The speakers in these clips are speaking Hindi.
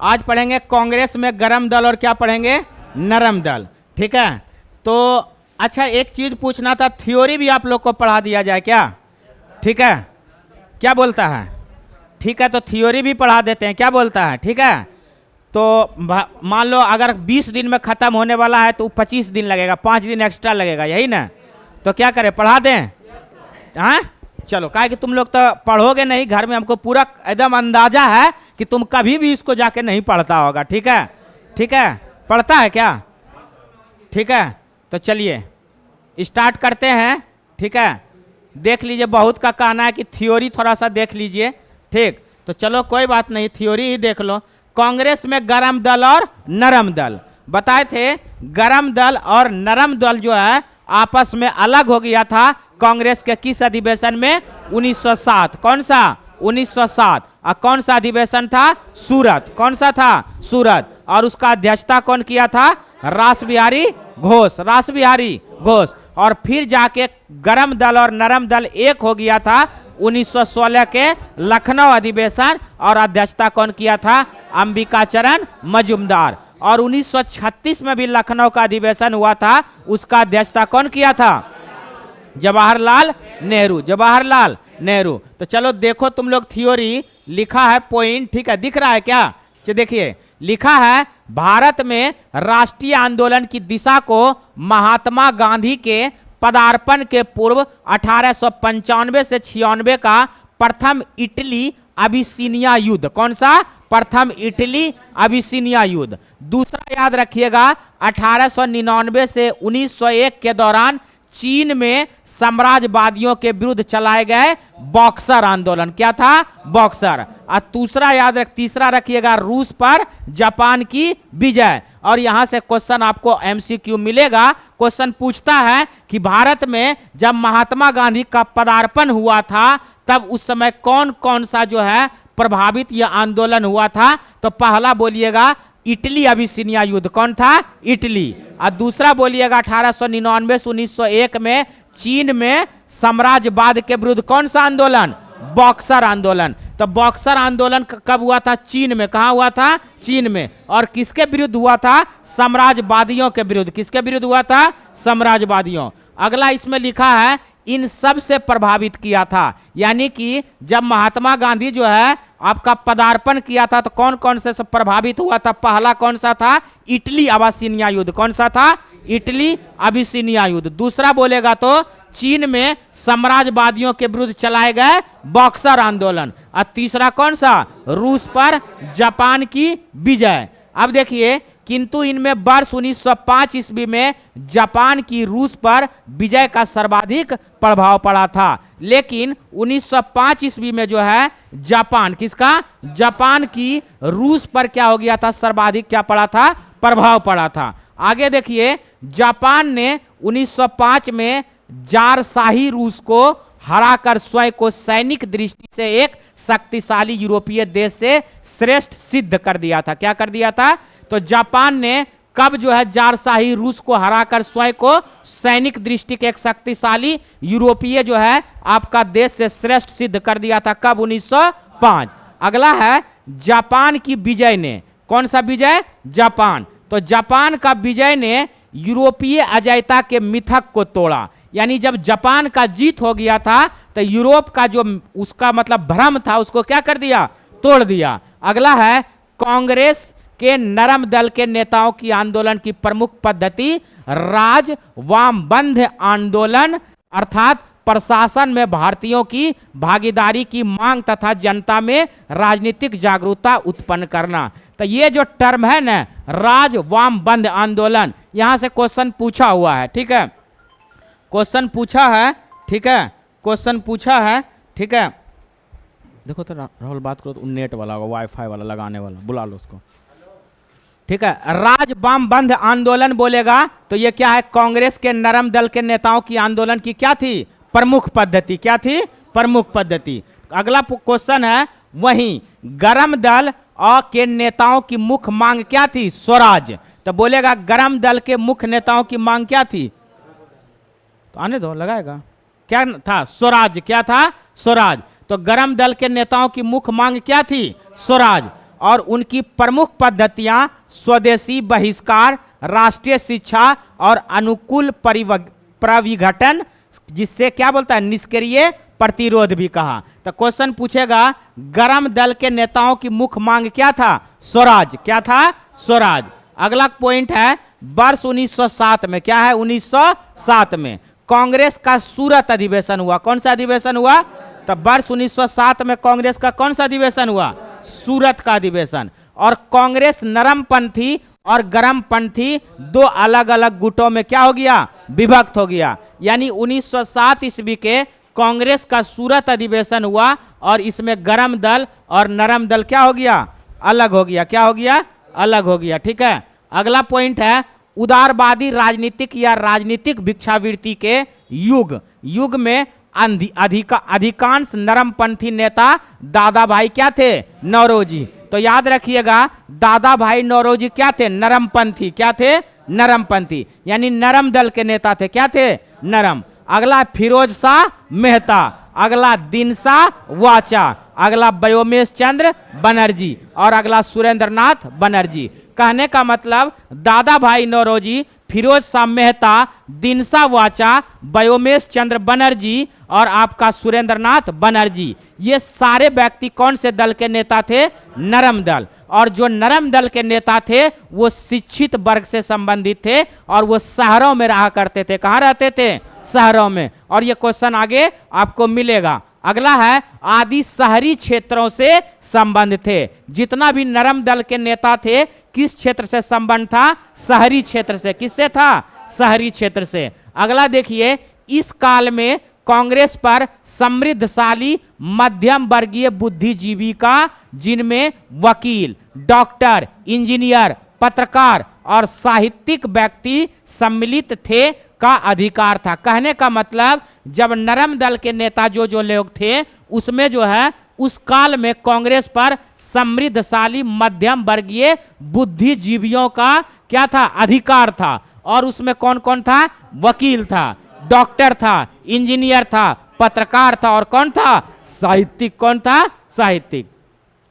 आज पढ़ेंगे कांग्रेस में गरम दल और क्या पढ़ेंगे, नरम दल। ठीक है, तो अच्छा एक चीज पूछना था, थ्योरी भी आप लोग को पढ़ा दिया जाए क्या? ठीक है, क्या बोलता है? ठीक है, तो थ्योरी भी पढ़ा देते हैं, क्या बोलता है? ठीक है, तो मान लो अगर 20 दिन में खत्म होने वाला है तो 25 दिन लगेगा, 5 दिन एक्स्ट्रा लगेगा, यही ना? तो क्या करें, पढ़ा दें? हाँ चलो, काहे कि तुम लोग तो पढ़ोगे नहीं घर में, हमको पूरा एकदम अंदाजा है कि तुम कभी भी इसको जाके नहीं पढ़ता होगा। ठीक है, ठीक है, पढ़ता है क्या? ठीक है, तो चलिए स्टार्ट करते हैं। ठीक है, देख लीजिए, बहुत का कहना है कि थ्योरी थोड़ा सा देख लीजिए। ठीक, तो चलो कोई बात नहीं, थ्योरी ही देख लो। कांग्रेस में गरम दल और नरम दल बताए थे। गरम दल और नरम दल जो है आपस में अलग हो गया था कांग्रेस के किस अधिवेशन में? 1907। कौन सा? 1907। और कौन सा अधिवेशन था? सूरत। कौन सा था? सूरत। और उसका अध्यक्षता कौन किया था? रासबिहारी घोष। रासबिहारी घोष। और फिर जाके गरम दल और नरम दल एक हो गया था 1916 के लखनऊ अधिवेशन, और अध्यक्षता कौन किया था? अंबिकाचरण मजूमदार। और 1936 में भी लखनऊ का अधिवेशन हुआ था, उसका अध्यक्षता कौन किया था? जवाहरलाल नेहरू। जवाहरलाल नेहरू। तो चलो देखो तुम लोग, थ्योरी लिखा है पॉइंट, ठीक है, दिख रहा है क्या? देखिए लिखा है, भारत में राष्ट्रीय आंदोलन की दिशा को महात्मा गांधी के पदार्पण के पूर्व 1895 से 96 का प्रथम इटली अबिसिनिया युद्ध। कौन सा? प्रथम इटली अबिसिनिया युद्ध। दूसरा याद रखिएगा, 1899 से 1901 के दौरान चीन में साम्राज्यवादियों के विरुद्ध चलाए गए बॉक्सर आंदोलन। क्या था? बॉक्सर। और तीसरा रखिएगा, रूस पर जापान की विजय। और यहां से क्वेश्चन आपको एमसीक्यू मिलेगा। क्वेश्चन पूछता है कि भारत में जब महात्मा गांधी का पदार्पण हुआ था तब उस समय कौन कौन सा जो है प्रभावित यह आंदोलन हुआ था? तो पहला बोलिएगा इटली अबिसिनिया युद्ध। कौन था? इटली। और दूसरा बोलिएगा 1899 से 1901 में चीन में साम्राज्यवाद के विरुद्ध कौन सा आंदोलन? बॉक्सर आंदोलन। तो बॉक्सर आंदोलन कब हुआ था? चीन में। कहां हुआ था? चीन में। और किसके विरुद्ध हुआ था? साम्राज्यवादियों के विरुद्ध। किसके विरुद्ध हुआ था? साम्राज्यवादियों। अगला इसमें लिखा है, इन सब से प्रभावित किया था। यानी कि जब महात्मा गांधी जो है आपका पदार्पण किया था तो कौन कौन से प्रभावित हुआ था? पहला कौन सा था? इटली अबिसिनिया युद्ध। कौन सा था? इटली अबिसिनिया युद्ध। दूसरा बोलेगा तो चीन में साम्राज्यवादियों के विरुद्ध चलाए गए बॉक्सर आंदोलन। और तीसरा कौन सा? रूस पर जापान की विजय। अब देखिए, किंतु इनमें वर्ष 1905 ईस्वी में जापान की रूस पर विजय का सर्वाधिक प्रभाव पड़ा था। लेकिन 1905 ईस्वी में जो है जापान, किसका? जापान की रूस पर क्या हो गया था? सर्वाधिक क्या पड़ा था? प्रभाव पड़ा था। आगे देखिए, जापान ने 1905 में जार-शाही रूस को हराकर स्वयं को सैनिक दृष्टि से एक शक्तिशाली यूरोपीय देश से श्रेष्ठ सिद्ध कर दिया था। क्या कर दिया था? तो जापान ने कब जो है जार-शाही रूस को हराकर स्वयं को सैनिक दृष्टि के एक शक्तिशाली यूरोपीय जो है आपका देश से श्रेष्ठ सिद्ध कर दिया था। कब? 1905। अगला है, जापान की विजय ने, कौन सा विजय? जापान। तो जापान का विजय ने यूरोपीय अजयता के मिथक को तोड़ा। यानी जब जापान का जीत हो गया था तो यूरोप का जो उसका मतलब भ्रम था उसको क्या कर दिया? तोड़ दिया। अगला है, कांग्रेस के नरम दल के नेताओं की आंदोलन की प्रमुख पद्धति राज वामबंध आंदोलन, अर्थात प्रशासन में भारतीयों की भागीदारी की मांग तथा जनता में राजनीतिक जागरूकता उत्पन्न करना। तो ये जो टर्म है ना, राज वामबंध आंदोलन, यहां से क्वेश्चन पूछा हुआ है। ठीक है, क्वेश्चन पूछा है। ठीक है, क्वेश्चन पूछा है। ठीक है, देखो तो राहुल बात करो तो नेट वाला होगा, वाईफाई वाला लगाने वाला, बुला लो उसको। ठीक है, राज वामबंध आंदोलन बोलेगा तो ये क्या है? कांग्रेस के नरम दल के नेताओं की आंदोलन की क्या थी? प्रमुख पद्धति। क्या थी? प्रमुख पद्धति। अगला क्वेश्चन है, वहीं गरम दल और के नेताओं की मुख्य मांग क्या थी? स्वराज। तो बोलेगा गरम दल के मुख्य नेताओं की मांग क्या थी? तो आने दो, लगाएगा। क्या था? स्वराज। क्या था? स्वराज। तो गरम दल के नेताओं की मुख्य मांग क्या थी? स्वराज। और उनकी प्रमुख पद्धतियां स्वदेशी बहिष्कार, राष्ट्रीय शिक्षा और अनुकूल प्रविघटन, जिससे क्या बोलता है, निष्क्रिय प्रतिरोध भी कहा। तो क्वेश्चन पूछेगा गरम दल के नेताओं की मुख्य मांग क्या था? स्वराज। क्या था? स्वराज। अगला पॉइंट है वर्ष 1907 में, क्या है 1907 में कांग्रेस का सूरत अधिवेशन हुआ। कौन सा अधिवेशन हुआ? तो वर्ष 1907 में कांग्रेस का कौन सा अधिवेशन हुआ? सूरत का अधिवेशन। और कांग्रेस नरमपंथी और गरमपंथी दो अलग अलग गुटों में क्या हो गया? विभक्त हो गया। यानी 1907 ईस्वी के कांग्रेस का सूरत अधिवेशन हुआ और इसमें गरम दल और नरम दल क्या हो गया? अलग हो गया। क्या हो गया? अलग हो गया। ठीक है। अगला पॉइंट है उदारवादी राजनीतिक या राजनीतिक भिक्षावृत्ति के युग में अधिकांश नरमपंथी नेता दादा भाई क्या थे? नौरोजी। तो याद रखिएगा दादा भाई नौरोजी क्या थे? नरमपंथी। क्या थे? नरमपंथी। यानी नरम दल के नेता थे। क्या थे? नरम। अगला फिरोज शाह मेहता, अगला दिनसा वाचा, अगला व्योमेश चंद्र बनर्जी और अगला सुरेंद्रनाथ बनर्जी। कहने का मतलब दादा भाई नौरोजी, फिरोज शाह मेहता, दिनसा वाचा, व्योमेश चंद्र बनर्जी और आपका सुरेंद्रनाथ बनर्जी, ये सारे व्यक्ति कौन से दल के नेता थे? नरम दल। और जो नरम दल के नेता थे वो शिक्षित वर्ग से संबंधित थे और वो शहरों में रहा करते थे। कहाँ रहते थे? शहरों में। और ये क्वेश्चन आगे आपको मिलेगा। अगला है आदि शहरी क्षेत्रों से संबंध थे। जितना भी नरम दल के नेता थे किस क्षेत्र से संबंध था? शहरी क्षेत्र से। किससे था? शहरी क्षेत्र से। अगला देखिए इस काल में कांग्रेस पर समृद्धशाली मध्यम वर्गीय बुद्धिजीवी का, जिनमें वकील, डॉक्टर, इंजीनियर, पत्रकार और साहित्यिक व्यक्ति सम्मिलित थे का अधिकार था। कहने का मतलब जब नरम दल के नेता जो लोग थे उसमें जो है उस काल में कांग्रेस पर समृद्धशाली मध्यम वर्गीय बुद्धिजीवियों का क्या था? अधिकार था। और उसमें कौन कौन था? वकील था, डॉक्टर था, इंजीनियर था, पत्रकार था और कौन था? साहित्यिक। कौन था? साहित्यिक।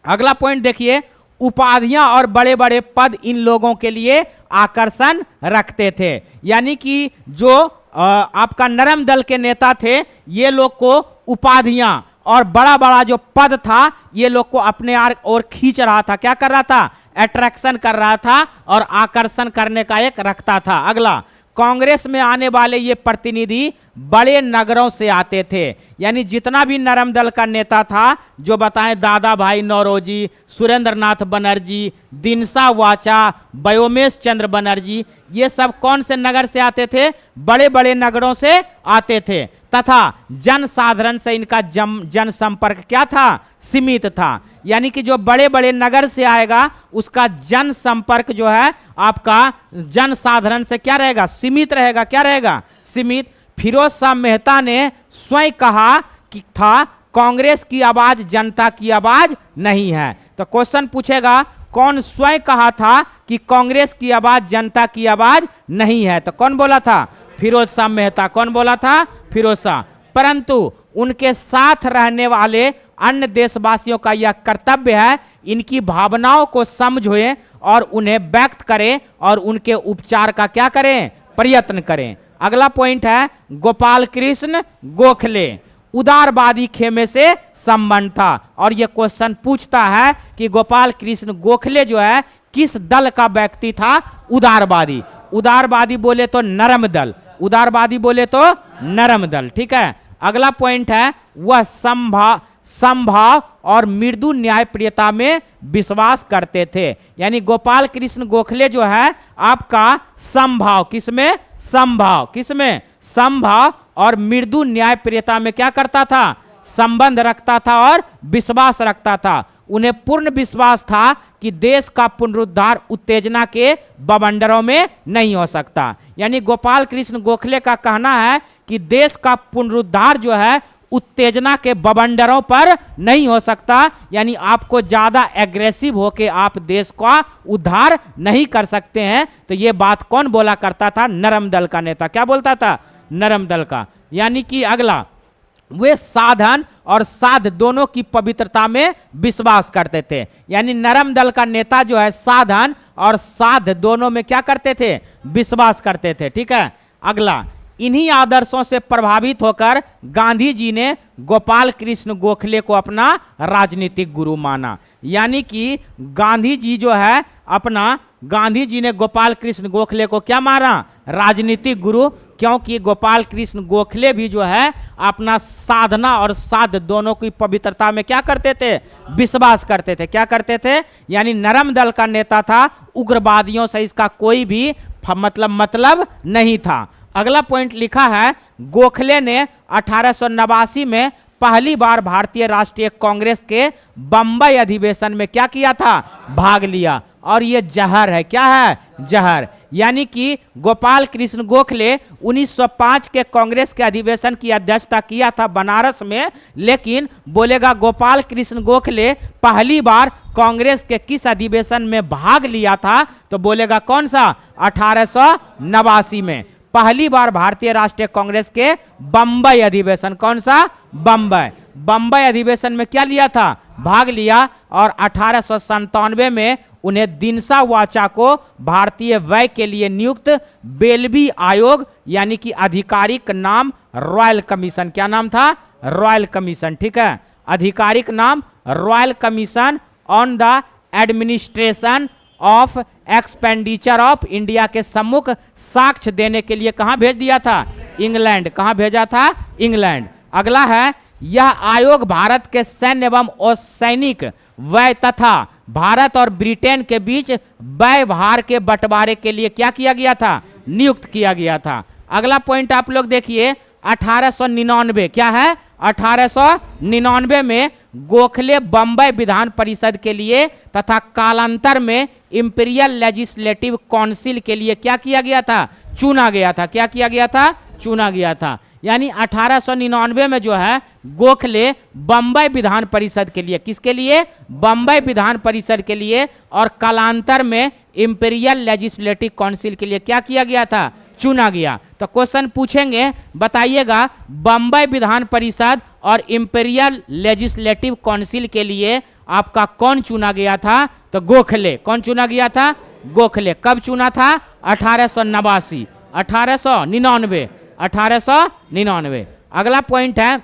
अगला पॉइंट देखिए उपाधियां और बड़े बड़े पद इन लोगों के लिए आकर्षण रखते थे। यानी कि जो आपका नरम दल के नेता थे ये लोग को उपाधियां और बड़ा बड़ा जो पद था ये लोग को अपने ओर खींच रहा था। क्या कर रहा था? अट्रैक्शन कर रहा था और आकर्षण करने का एक रखता था। अगला कांग्रेस में आने वाले ये प्रतिनिधि बड़े नगरों से आते थे। यानी जितना भी नरम दल का नेता था जो बताएं दादा भाई नौरोजी, सुरेंद्रनाथ बनर्जी, दिनसा वाचा, व्योमेश चंद्र बनर्जी, ये सब कौन से नगर से आते थे? बड़े बड़े नगरों से आते थे तथा जनसाधारण से इनका जनसंपर्क क्या था? सीमित था। यानी कि जो बड़े बड़े नगर से आएगा उसका जनसंपर्क जो है आपका जनसाधारण से क्या रहेगा? सीमित रहेगा। क्या रहेगा? सीमित। फिरोज शाह मेहता ने स्वयं कहा कि था कांग्रेस की आवाज जनता की आवाज नहीं है। तो क्वेश्चन पूछेगा कौन स्वयं कहा था कि कांग्रेस की आवाज जनता की आवाज नहीं है? तो कौन बोला था? फिरोज शाह मेहता। कौन बोला था? फिरोज शाह। परंतु उनके साथ रहने वाले अन्य देशवासियों का यह कर्तव्य है इनकी भावनाओं को समझें और उन्हें व्यक्त करें और उनके उपचार का क्या करें? प्रयत्न करें। अगला पॉइंट है गोपाल कृष्ण गोखले, उदारवादी खेमे से संबंध था। और यह क्वेश्चन पूछता है कि गोपाल कृष्ण गोखले जो है किस दल का व्यक्ति था? उदारवादी। उदारवादी बोले तो नरम दल, उदारवादी बोले तो नरम दल। ठीक है। अगला पॉइंट है वह संभाव और मृदु न्यायप्रियता में विश्वास करते थे। यानी गोपाल कृष्ण गोखले जो है आपका संभाव, किसमें? संभाव। किसमें? संभाव और मृदु न्यायप्रियता में क्या करता था? संबंध रखता था और विश्वास रखता था। उन्हें पूर्ण विश्वास था कि देश का पुनरुद्धार उत्तेजना के बवंडरों में नहीं हो सकता। यानी गोपाल कृष्ण गोखले का कहना है कि देश का पुनरुद्धार जो है उत्तेजना के बवंडरों पर नहीं हो सकता। यानी आपको ज्यादा एग्रेसिव होके आप देश का उद्धार नहीं कर सकते हैं। तो ये बात कौन बोला करता था? नरम दल का नेता। क्या बोलता था? नरम दल का। यानी कि अगला वे साधन और साध दोनों की पवित्रता में विश्वास करते थे। यानी नरम दल का नेता जो है साधन और साध दोनों में क्या करते थे? विश्वास करते थे। ठीक है, अगला, इन्हीं आदर्शों से प्रभावित होकर गांधी जी ने गोपाल कृष्ण गोखले को अपना राजनीतिक गुरु माना। यानी कि गांधी जी जो है गांधी जी ने गोपाल कृष्ण गोखले को क्या माना? राजनीतिक गुरु, क्योंकि गोपाल कृष्ण गोखले भी जो है अपना साधना और साध दोनों की पवित्रता में क्या करते थे? विश्वास करते थे। क्या करते थे? यानी नरम दल का नेता था, उग्रवादियों से इसका कोई भी मतलब नहीं था। अगला पॉइंट लिखा है, गोखले ने 1889 में पहली बार भारतीय राष्ट्रीय कांग्रेस के बंबई अधिवेशन में क्या किया था? भाग लिया। और ये जहर है। क्या है? जहर। यानी कि गोपाल कृष्ण गोखले 1905 के कांग्रेस के अधिवेशन की अध्यक्षता किया था बनारस में, लेकिन बोलेगा गोपाल कृष्ण गोखले पहली बार कांग्रेस के किस अधिवेशन में भाग लिया था? तो बोलेगा कौन सा? 1889 में पहली बार भारतीय राष्ट्रीय कांग्रेस के बंबई अधिवेशन। कौन सा? बंबई अधिवेशन में क्या लिया था? भाग लिया। और 1897 में उन्हें दिनसा वाचा को भारतीय व्यय के लिए नियुक्त बेल्वी आयोग, यानी कि आधिकारिक नाम रॉयल कमीशन। क्या नाम था? Royal commission. ठीक है, आधिकारिक नाम royal commission on the administration of expenditure of India के सम्मुख साक्ष्य देने के लिए कहां भेज दिया था? इंग्लैंड। कहां भेजा था? इंग्लैंड। अगला है, यह आयोग भारत के सैन्य एवं असैनिक व्यय तथा भारत और ब्रिटेन के बीच व्यवहार के बंटवारे के लिए क्या किया गया था? नियुक्त किया गया था। अगला पॉइंट आप लोग देखिए, 1899 क्या है? 1899 में गोखले बंबई विधान परिषद के लिए तथा कालांतर में इंपीरियल लेजिस्लेटिव काउंसिल के लिए क्या किया गया था? चुना गया था। क्या किया गया था? चुना गया था। यानी 1899 में जो है गोखले बंबई विधान परिषद के लिए, किसके लिए? बंबई विधान परिषद के लिए, और कालांतर में इंपीरियल लेजिस्लेटिव काउंसिल के लिए क्या किया गया था? चुना गया। तो क्वेश्चन पूछेंगे, बताइएगा बंबई विधान परिषद और इंपीरियल लेजिस्लेटिव काउंसिल के लिए आपका कौन चुना गया था? तो गोखले। कौन चुना गया था? गोखले। कब चुना था? 1889, 1899, 1899। अगला पॉइंट है,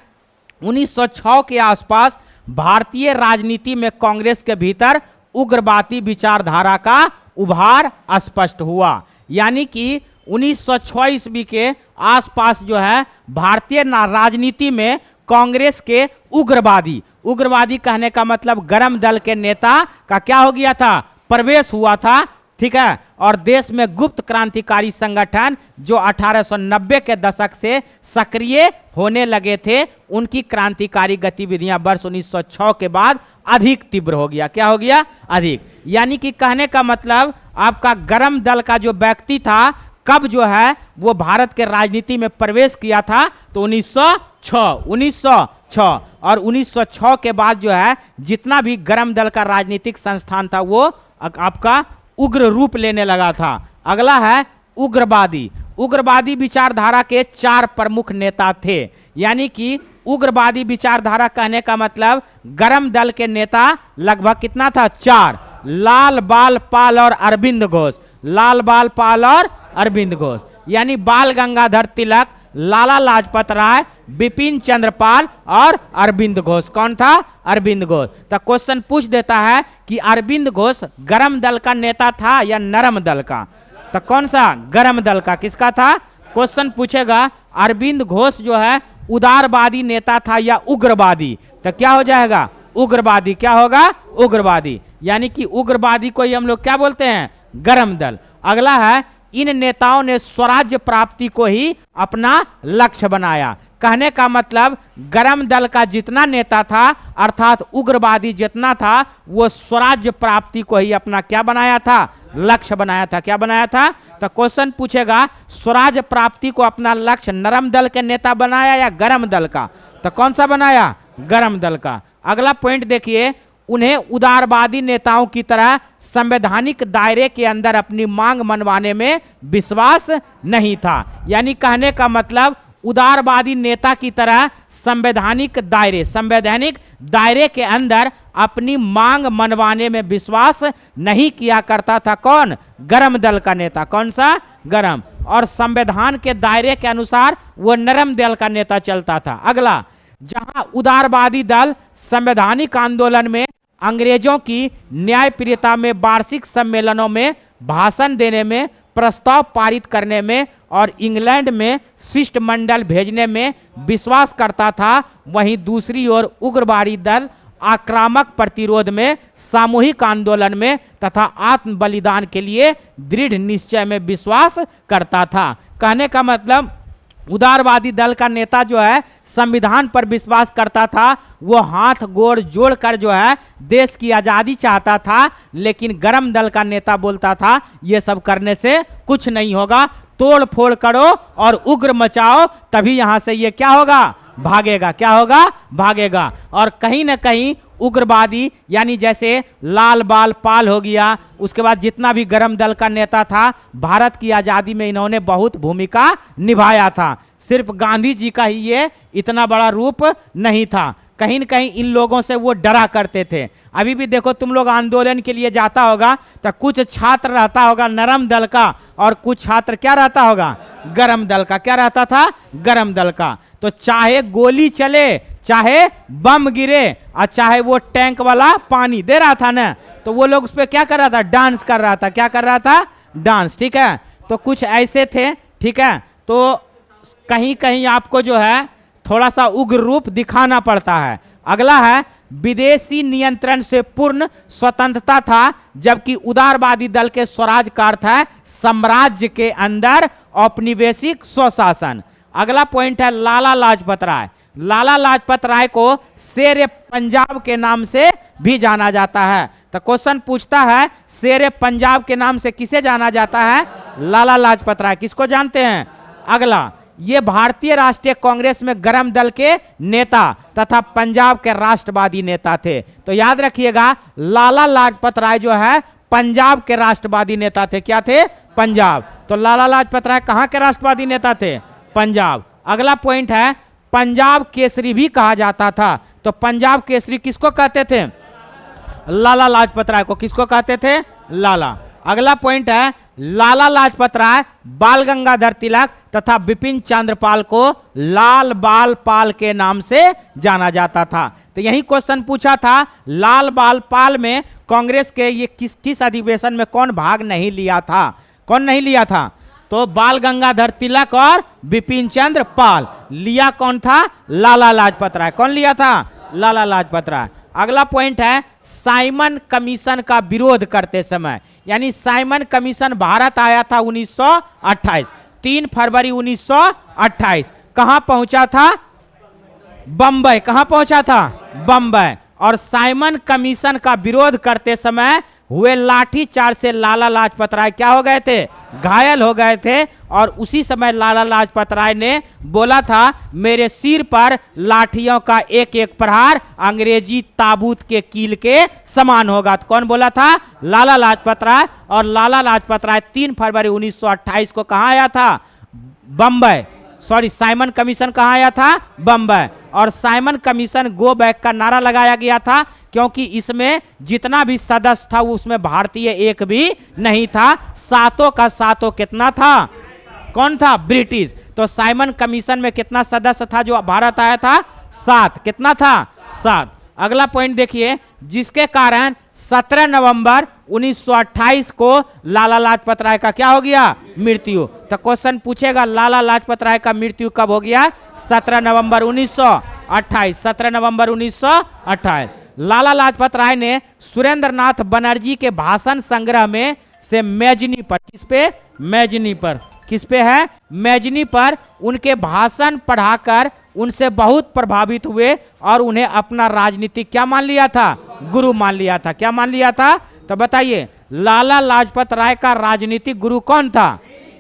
1906 के आसपास भारतीय राजनीति में कांग्रेस के भीतर उग्रवादी विचारधारा का उभार स्पष्ट हुआ। यानी कि 1906 ईस्वी के आसपास जो है भारतीय राजनीति में कांग्रेस के उग्रवादी कहने का मतलब गरम दल के नेता का क्या हो गया था? प्रवेश हुआ था। ठीक है, और देश में गुप्त क्रांतिकारी संगठन जो 1890 के दशक से सक्रिय होने लगे थे, उनकी क्रांतिकारी गतिविधियां वर्ष 1906 के बाद अधिक तीव्र हो गया। क्या हो गया? अधिक। यानी कि कहने का मतलब आपका गरम दल का जो व्यक्ति था, कब जो है वो भारत के राजनीति में प्रवेश किया था? तो 1906। और 1906 के बाद जो है जितना भी गरम दल का राजनीतिक संस्थान था वो आपका उग्र रूप लेने लगा था। अगला है उग्रवादी विचारधारा के 4 प्रमुख नेता थे। यानी कि उग्रवादी विचारधारा कहने का मतलब गरम दल के नेता लगभग कितना था? 4। लाल बाल पाल और अरविंद घोष। लाल बाल पाल और अरविंद घोष, यानी बाल गंगाधर तिलक, लाला लाजपत राय, बिपिन चंद्रपाल और अरविंद घोष। कौन था? अरविंद घोष। तो क्वेश्चन पूछ देता है कि अरविंद घोष गरम दल का नेता था या नरम दल का? तो कौन सा? गरम दल का। किसका था? क्वेश्चन पूछेगा अरविंद घोष जो है उदारवादी नेता था या उग्रवादी? तो क्या हो जाएगा? उग्रवादी। क्या होगा? उग्रवादी। यानी कि उग्रवादी को ही हम लोग क्या बोलते हैं? गरम दल। अगला है, इन नेताओं ने स्वराज्य प्राप्ति को ही अपना लक्ष्य बनाया। कहने का मतलब गरम दल का जितना नेता था अर्थात उग्रवादी जितना था वो स्वराज्य प्राप्ति को ही अपना क्या बनाया था? लक्ष्य बनाया था। क्या बनाया था? तो क्वेश्चन पूछेगा स्वराज्य प्राप्ति को अपना लक्ष्य नरम दल के नेता बनाया या गरम दल का? तो कौन सा बनाया? गरम दल का। अगला पॉइंट देखिए, उन्हें उदारवादी नेताओं की तरह संवैधानिक दायरे के अंदर अपनी मांग मनवाने में विश्वास नहीं था। यानी कहने का मतलब उदारवादी नेता की तरह संवैधानिक दायरे के अंदर अपनी मांग मनवाने में विश्वास नहीं किया करता था। कौन? गरम दल का नेता। कौन सा? गरम। और संविधान के दायरे के अनुसार वो नरम दल का नेता चलता था। अगला, जहां उदारवादी दल संवैधानिक आंदोलन में, अंग्रेजों की न्यायप्रियता में, वार्षिक सम्मेलनों में भाषण देने में, प्रस्ताव पारित करने में और इंग्लैंड में शिष्टमंडल भेजने में विश्वास करता था, वहीं दूसरी ओर उग्रवादी दल आक्रामक प्रतिरोध में, सामूहिक आंदोलन में तथा आत्म बलिदान के लिए दृढ़ निश्चय में विश्वास करता था। कहने का मतलब, उदारवादी दल का नेता जो है संविधान पर विश्वास करता था, वो हाथ गोड़ जोड़कर जो है देश की आज़ादी चाहता था, लेकिन गरम दल का नेता बोलता था ये सब करने से कुछ नहीं होगा, तोड़ फोड़ करो और उग्र मचाओ, तभी यहां से ये क्या होगा? भागेगा। क्या होगा? भागेगा। और कहीं ना कहीं उग्रवादी, यानी जैसे लाल बाल पाल हो गया, उसके बाद जितना भी गरम दल का नेता था, भारत की आज़ादी में इन्होंने बहुत भूमिका निभाया था। सिर्फ गांधी जी का ही ये इतना बड़ा रूप नहीं था, कहीं न कहीं इन लोगों से वो डरा करते थे। अभी भी देखो, तुम लोग आंदोलन के लिए जाता होगा तो कुछ छात्र रहता होगा नरम दल का और कुछ छात्र क्या रहता होगा? गरम दल का। क्या रहता था? गरम दल का। तो चाहे गोली चले, चाहे बम गिरे और चाहे वो टैंक वाला पानी दे रहा था ना, तो वो लोग उस पर क्या कर रहा था? डांस कर रहा था। क्या कर रहा था? डांस। ठीक है, तो कुछ ऐसे थे। ठीक है, तो कहीं कहीं आपको जो है थोड़ा सा उग्र रूप दिखाना पड़ता है। अगला है, विदेशी नियंत्रण से पूर्ण स्वतंत्रता था, जबकि उदारवादी दल के स्वराज का अर्थ है साम्राज्य के अंदर औपनिवेशिक स्वशासन। अगला पॉइंट है लाला लाजपत राय। लाला लाजपत राय को शेर पंजाब के नाम से भी जाना जाता है। तो क्वेश्चन पूछता है, शेर पंजाब के नाम से किसे जाना जाता है? लाला लाजपत राय। किसको जानते हैं? अगला, ये भारतीय राष्ट्रीय कांग्रेस में गरम दल के नेता तथा पंजाब के राष्ट्रवादी नेता थे। तो याद रखिएगा, लाला लाजपत राय जो है पंजाब के राष्ट्रवादी नेता थे। क्या थे? पंजाब। तो लाला लाजपत राय कहां के राष्ट्रवादी नेता थे? पंजाब। अगला पॉइंट है, पंजाब केसरी भी कहा जाता था। तो पंजाब केसरी किसको कहते थे? लाला लाजपत राय को। किसको कहते थे? लाला। अगला पॉइंट है, लाला लाजपत राय बाल गंगाधर तिलक तथा बिपिन चंद्रपाल को लाल बाल पाल के नाम से जाना जाता था। तो यही क्वेश्चन पूछा था, लाल बाल पाल में कांग्रेस के ये किस अधिवेशन में कौन भाग नहीं लिया था? कौन नहीं लिया था? तो बाल गंगाधर तिलक और बिपिन चंद्र पाल। लिया कौन था? लाला लाजपत राय। कौन लिया था? लाला लाजपत राय। अगला पॉइंट है, साइमन कमीशन का विरोध करते समय, यानी साइमन कमीशन भारत आया था 1928, 3 फरवरी 1928। कहां पहुंचा था? बंबई। कहां पहुंचा था? बंबई। और साइमन कमीशन का विरोध करते समय हुए लाठीचार्ज से लाला लाजपत राय क्या हो गए थे? घायल हो गए थे। और उसी समय लाला लाजपत राय ने बोला था, मेरे सिर पर लाठियों का एक एक प्रहार अंग्रेजी ताबूत के कील के समान होगा। तो कौन बोला था? लाला लाजपत राय। और लाला लाजपत राय 3 फरवरी 1928 को कहां आया था? बंबई। सॉरी, साइमन कमीशन कहां आया था? बंबई। और साइमन कमीशन गो बैक का नारा लगाया गया था, क्योंकि इसमें जितना भी सदस्य था उसमें भारतीय एक भी नहीं था। सातों का सातों कितना था? कौन था? ब्रिटिश। तो साइमन कमीशन में कितना सदस्य था जो भारत आया था? 7। कितना था? 7। अगला पॉइंट देखिए, जिसके कारण 17 नवंबर 1928 को लाला लाजपत राय का क्या हो गया? मृत्यु। तो क्वेश्चन पूछेगा, लाला लाजपत राय का मृत्यु कब हो गया? 17 नवंबर 1928। 17 नवंबर 1928। लाला लाजपत राय ने सुरेंद्र नाथ बनर्जी के भाषण संग्रह में से मैजनी पर, किस पे? मैजनी पर। किस पे है? मैजनी पर उनके भाषण पढ़ाकर उनसे बहुत प्रभावित हुए और उन्हें अपना राजनीतिक क्या मान लिया था? गुरु मान लिया था। क्या मान लिया था? तो बताइए, लाला लाजपत राय का राजनीतिक गुरु कौन था?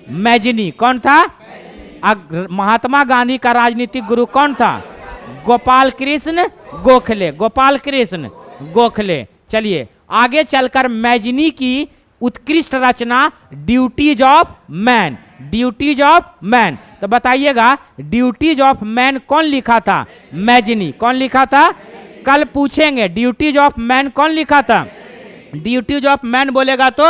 मैजनी। कौन था? महात्मा गांधी का राजनीतिक गुरु कौन था? गोपाल कृष्ण गोखले। गोपाल कृष्ण गोखले। चलिए आगे चलकर मैजनी की उत्कृष्ट रचना duties of man. Duties of man. तो बताइएगा ड्यूटीज ऑफ मैन कौन लिखा था? मैजनी। कौन लिखा था? कल पूछेंगे ड्यूटीज ऑफ मैन कौन लिखा था? ड्यूटीज ऑफ मैन बोलेगा तो,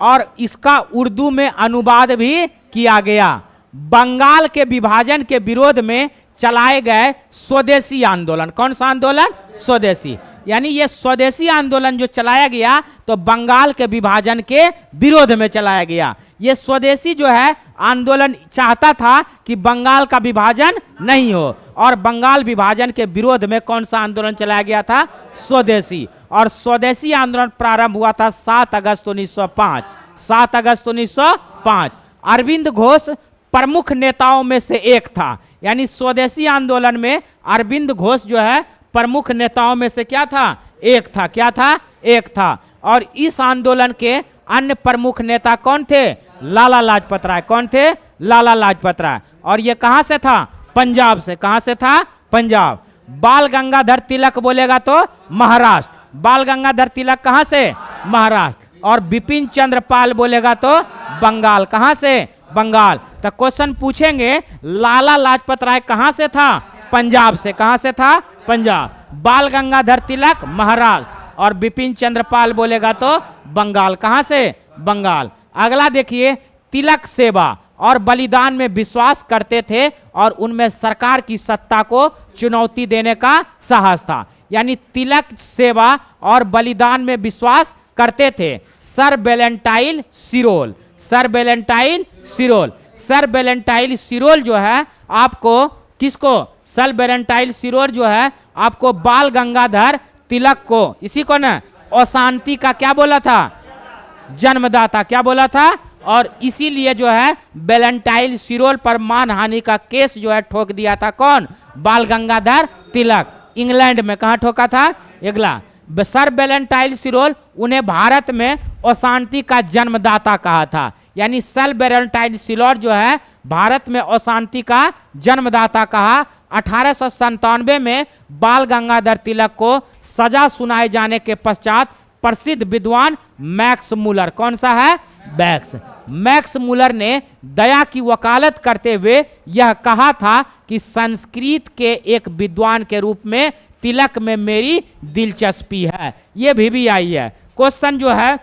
और इसका उर्दू में अनुवाद भी किया गया। बंगाल के विभाजन के विरोध में चलाए गए स्वदेशी आंदोलन। कौन सा आंदोलन? स्वदेशी। यानी ये स्वदेशी आंदोलन जो चलाया गया तो बंगाल के विभाजन के विरोध में चलाया गया। ये स्वदेशी जो है आंदोलन चाहता था कि बंगाल का विभाजन नहीं हो, और बंगाल विभाजन के विरोध में कौन सा आंदोलन चलाया गया था? स्वदेशी। और स्वदेशी आंदोलन प्रारंभ हुआ था 7 अगस्त 1905। 7 अगस्त 1905। अरविंद घोष प्रमुख नेताओं में से एक था। यानी स्वदेशी आंदोलन में अरविंद घोष जो है प्रमुख नेताओं में से क्या था? एक था। क्या था? एक था। और इस आंदोलन के अन्य प्रमुख नेता कौन थे? लाला लाजपत राय। कौन थे? लाला लाजपत राय। और ये कहां से था? पंजाब से। कहां से था? पंजाब। बाल गंगाधर तिलक बोलेगा तो महाराष्ट्र। बाल गंगाधर तिलक कहां से? महाराष्ट्र। और बिपिन चंद्र पाल बोलेगा तो बंगाल। कहां से? बंगाल। तो क्वेश्चन पूछेंगे लाला लाजपत राय कहां से था? पंजाब से। कहां से था? पंजाब। बाल गंगाधर तिलक महाराष्ट्र, और बिपिन चंद्र पाल बोलेगा तो बंगाल। कहां से? बंगाल। अगला देखिए, तिलक सेवा और बलिदान में विश्वास करते थे और उनमें सरकार की सत्ता को चुनौती देने का साहस था। यानी तिलक सेवा और बलिदान में विश्वास करते थे। Sir Valentine सिरोल। Sir Valentine सिरोल। Sir Valentine सिरोल जो है आपको किसको? सर वेलेंटाइन सिरोल जो है आपको बाल गंगाधर तिलक को, इसी को ना अशांति का क्या बोला था? जन्मदाता। क्या बोला था? और इसीलिए जो है वेलेंटाइन सिरोल पर मानहानि का केस जो है ठोक दिया था कौन? बाल गंगाधर तिलक। इंग्लैंड में। कहां ठोका था? इंग्लैंड। सर वेलेंटाइन सिरोल उन्हें भारत में अशांति का जन्मदाता कहा था। यानी सर वेलेंटाइन सिरोल जो है भारत में अशांति का जन्मदाता कहा। 1897 में बाल गंगाधर तिलक को सजा सुनाए जाने के पश्चात प्रसिद्ध विद्वान मैक्स मुलर। कौन सा है? मैक्स मुलर ने दया की वकालत करते हुए यह कहा था कि संस्कृत के एक विद्वान के रूप में तिलक में मेरी दिलचस्पी है। ये भी आई है। क्वेश्चन जो है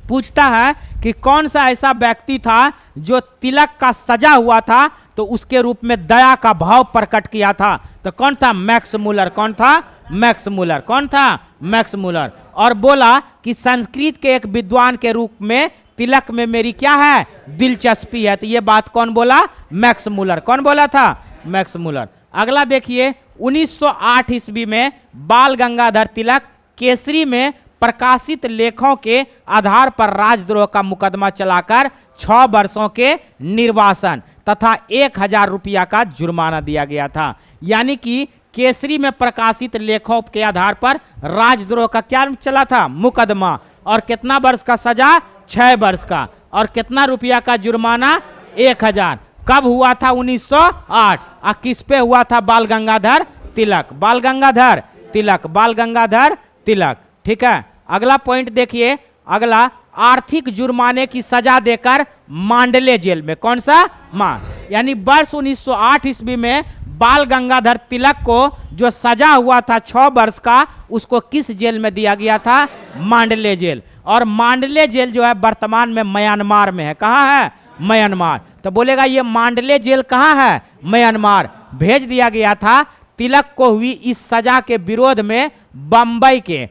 पूछता है कि कौन सा ऐसा व्यक्ति था जो तिलक का सजा हुआ था तो उसके रूप में दया का भाव प्रकट किया था? तो कौन था? Max Muller. कौन था? Max Muller. कौन था? Max Muller. और बोला कि संस्कृत के एक विद्वान के रूप में तिलक में मेरी क्या है? दिलचस्पी है। तो ये बात कौन बोला? Max Muller. कौन बोला था? Max Muller. अगला देखिए, 1908 ईस्वी में बाल गंगाधर तिलक केसरी में प्रकाशित लेखों के आधार पर राजद्रोह का मुकदमा चलाकर 6 वर्षों के निर्वासन तथा 1000 रुपया का जुर्माना दिया गया था। यानी कि केसरी में प्रकाशित लेखों के आधार पर राजद्रोह का क्या चला था? मुकदमा। और कितना वर्ष का सजा? 6 वर्ष का। और कितना रुपया का जुर्माना? 1000। कब हुआ था? 1908। और किस पे हुआ था? बाल गंगाधर तिलक। बाल गंगाधर तिलक। बाल गंगाधर तिलक। ठीक है। अगला पॉइंट देखिए। अगला, आर्थिक जुर्माने की सजा देकर मांडले जेल में। कौन सा? यानी वर्ष 1908 ईस्वी में बाल गंगाधर तिलक को जो सजा हुआ था 6 वर्ष का, उसको किस जेल में दिया गया था? मांडले जेल। और मांडले जेल जो है वर्तमान में म्यांमार में है। कहाँ है? म्यांमार। तो बोलेगा ये मांडले जेल कहाँ है? म्यांमार। भेज दिया गया था। तिलक को हुई इस सजा के विरोध में बम्बई के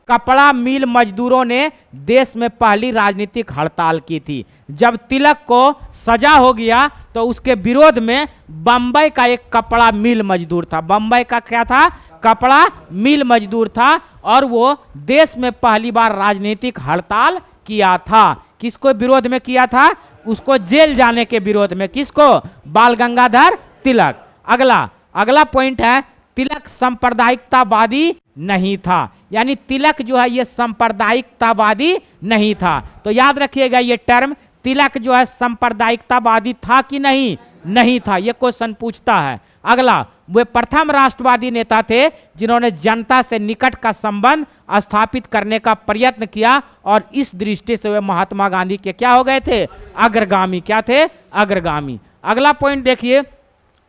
कपड़ा मिल मजदूरों ने देश में पहली राजनीतिक हड़ताल की थी। जब तिलक को सजा हो गया तो उसके विरोध में बम्बई का एक कपड़ा मिल मजदूर था। बम्बई का क्या था? कपड़ा मिल मजदूर था। और वो देश में पहली बार राजनीतिक हड़ताल किया था। किसको विरोध में किया था? उसको जेल जाने के विरोध में। किसको? बाल गंगाधर तिलक। अगला पॉइंट है, तिलक सांप्रदायिकतावादी नहीं था। यानी तिलक जो है ये सांप्रदायिकतावादी नहीं था। तो याद रखिएगा ये टर्म, तिलक जो है सांप्रदायिकतावादी था कि नहीं? नहीं था। ये क्वेश्चन पूछता है। अगला, वे प्रथम राष्ट्रवादी नेता थे जिन्होंने जनता से निकट का संबंध स्थापित करने का प्रयत्न किया, और इस दृष्टि से वे महात्मा गांधी के क्या हो गए थे? अग्रगामी। क्या थे? अग्रगामी। अगला पॉइंट देखिए,